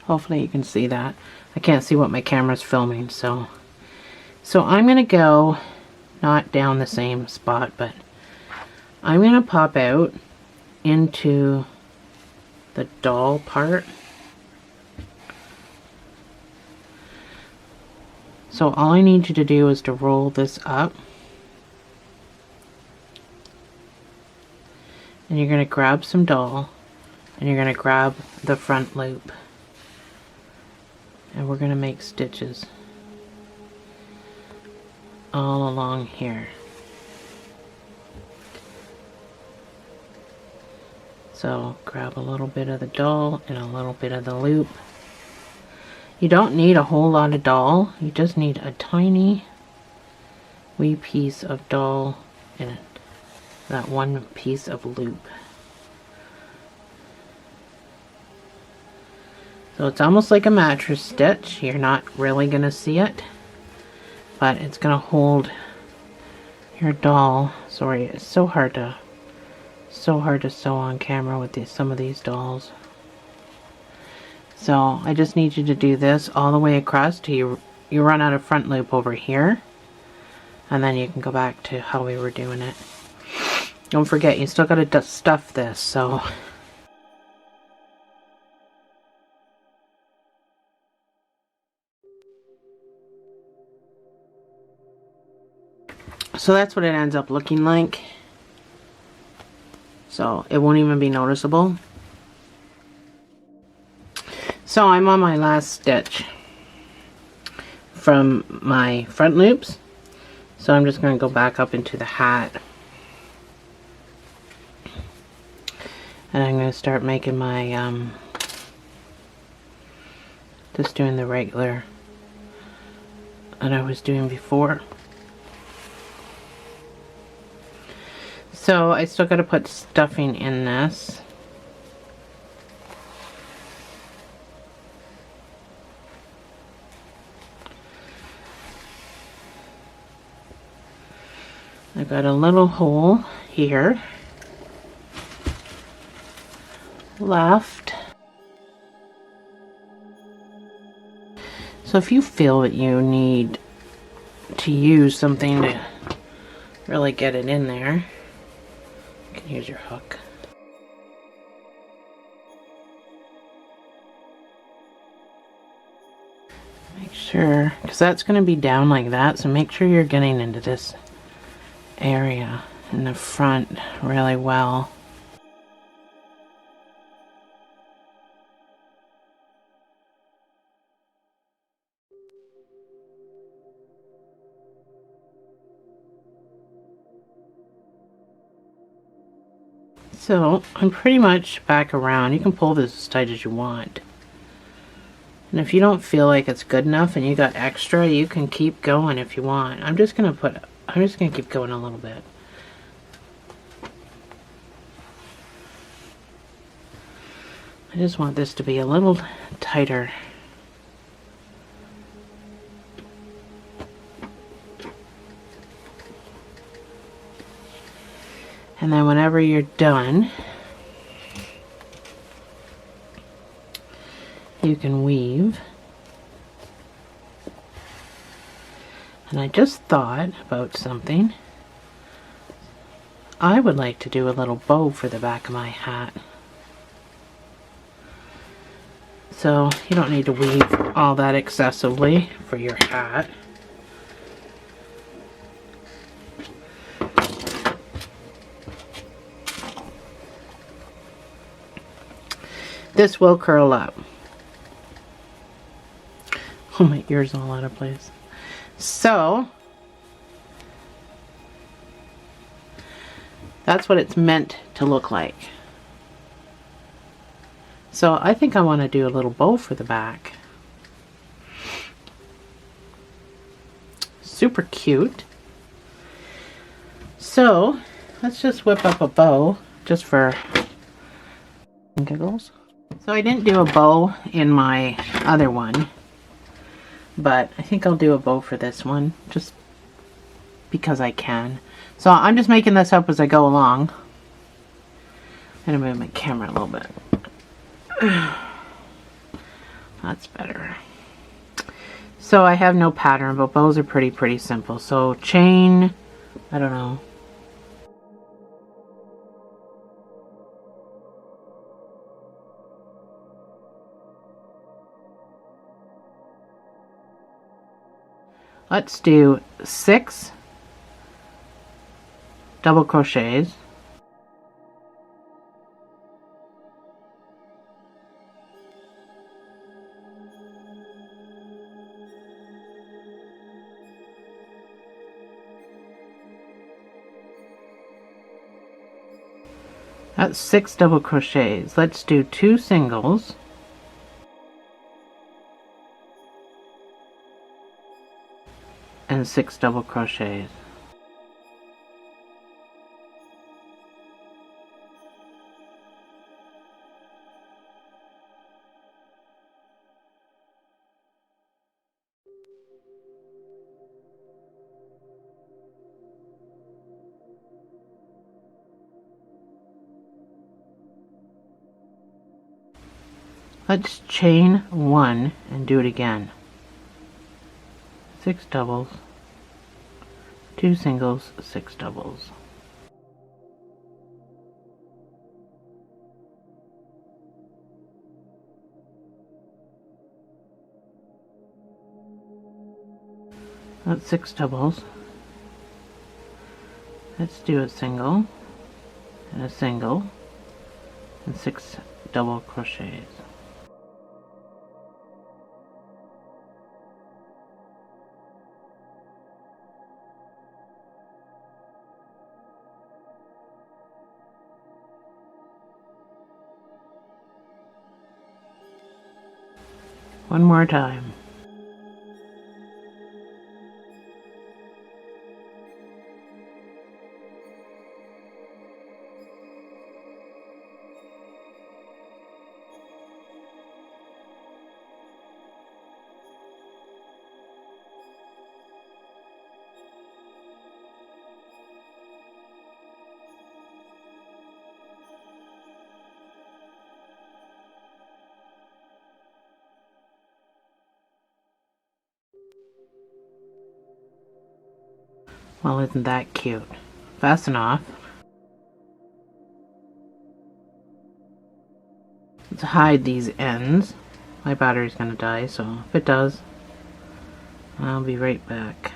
Hopefully you can see that. I can't see what my camera's filming, so I'm gonna go not down the same spot, but I'm gonna pop out into the doll part. So all I need you to do is to roll this up, and you're gonna grab some doll and you're gonna grab the front loop, and we're gonna make stitches all along here. So grab a little bit of the doll and a little bit of the loop. You don't need a whole lot of doll, you just need a tiny wee piece of doll and that one piece of loop. So it's almost like a mattress stitch. You're not really going to see it, but it's going to hold your doll. Sorry, it's so hard to sew on camera with some of these dolls. So I just need you to do this all the way across till you run out of front loop over here, and then you can go back to how we were doing it. Don't forget, you still got to stuff this, so that's what it ends up looking like. So it won't even be noticeable. So I'm on my last stitch from my front loops. So I'm just going to go back up into the hat. And I'm going to start making my, just doing the regular that I was doing before. So I still got to put stuffing in this. I've got a little hole here left. So if you feel that you need to use something to really get it in there, you can use your hook. Make sure, because that's going to be down like that, so make sure you're getting into this area in the front really well. So I'm pretty much back around. You can pull this as tight as you want. And if you don't feel like it's good enough and you got extra, you can keep going if you want. I'm just gonna keep going a little bit. I just want this to be a little tighter. And then whenever you're done, you can weave. And I just thought about something. I would like to do a little bow for the back of my hat. So you don't need to weave all that excessively for your hat. This will curl up. Oh, my ear's all out of place. So that's what it's meant to look like. So I think I want to do a little bow for the back. Super cute. So let's just whip up a bow just for giggles. So I didn't do a bow in my other one, but I think I'll do a bow for this one just because I can. So I'm just making this up as I go along. I'm gonna move my camera a little bit. That's better. So I have no pattern, but bows are pretty simple. So chain, I don't know. Let's do 6 double crochets. That's 6 double crochets. Let's do 2 singles. And 6 double crochets. Let's chain 1 and do it again. 6 doubles, 2 singles, 6 doubles. That's 6 doubles. Let's do a single and a single and 6 double crochets. One more time. Well, isn't that cute? Fasten off. Let's hide these ends. My battery's gonna die, so if it does, I'll be right back.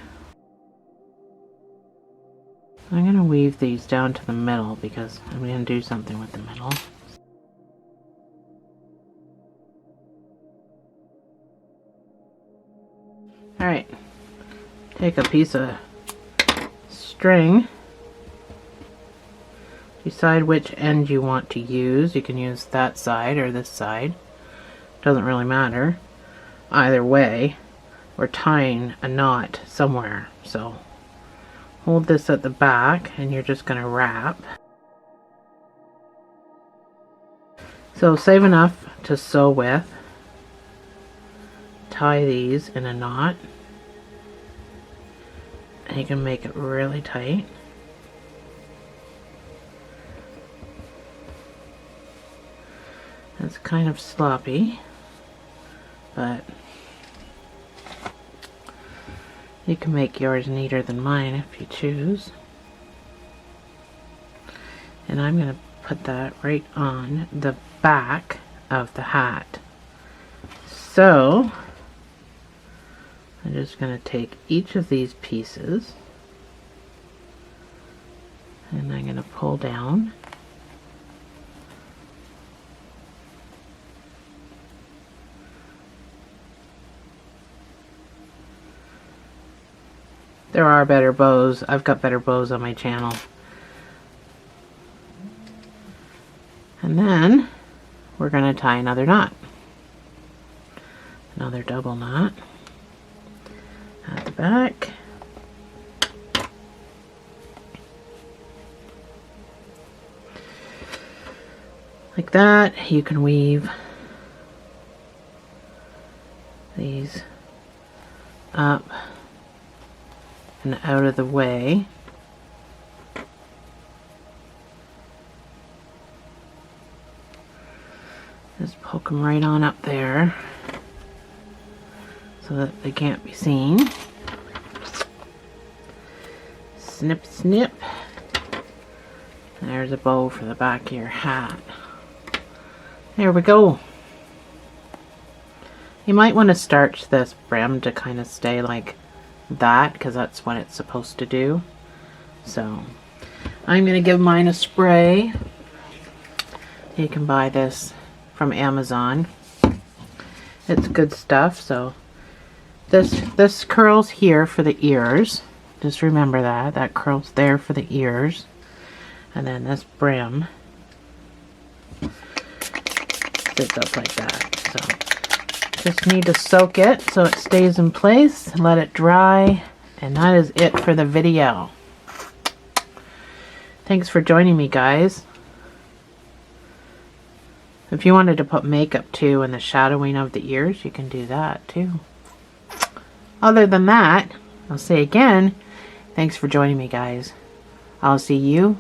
I'm gonna weave these down to the middle because I'm gonna do something with the middle. Alright, take a piece of string, decide which end you want to use. You can use that side or this side, doesn't really matter. either way. We're tying a knot somewhere. So hold this at the back and you're just going to wrap. So save enough to sew with. Tie these in a knot. And you can make it really tight. It's kind of sloppy, but you can make yours neater than mine if you choose. And I'm going to put that right on the back of the hat. So I'm just going to take each of these pieces and I'm going to pull down. There are better bows. I've got better bows on my channel. And then we're going to tie another knot. Another double knot at the back. Like that. You can weave these up and out of the way. Just poke them right on up there so that they can't be seen. Snip, snip. And there's a bow for the back of your hat. There we go. You might want to starch this brim to kind of stay like that, because that's what it's supposed to do. So I'm going to give mine a spray. You can buy this from Amazon. It's good stuff. So this curls here for the ears. Just remember that curls there for the ears. And then this brim sits up like that. So just need to soak it so it stays in place and let it dry, and that is it for the video. Thanks for joining me, guys. If you wanted to put makeup too in the shadowing of the ears, you can do that too. Other than that, I'll say again, thanks for joining me, guys. I'll see you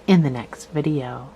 in the next video.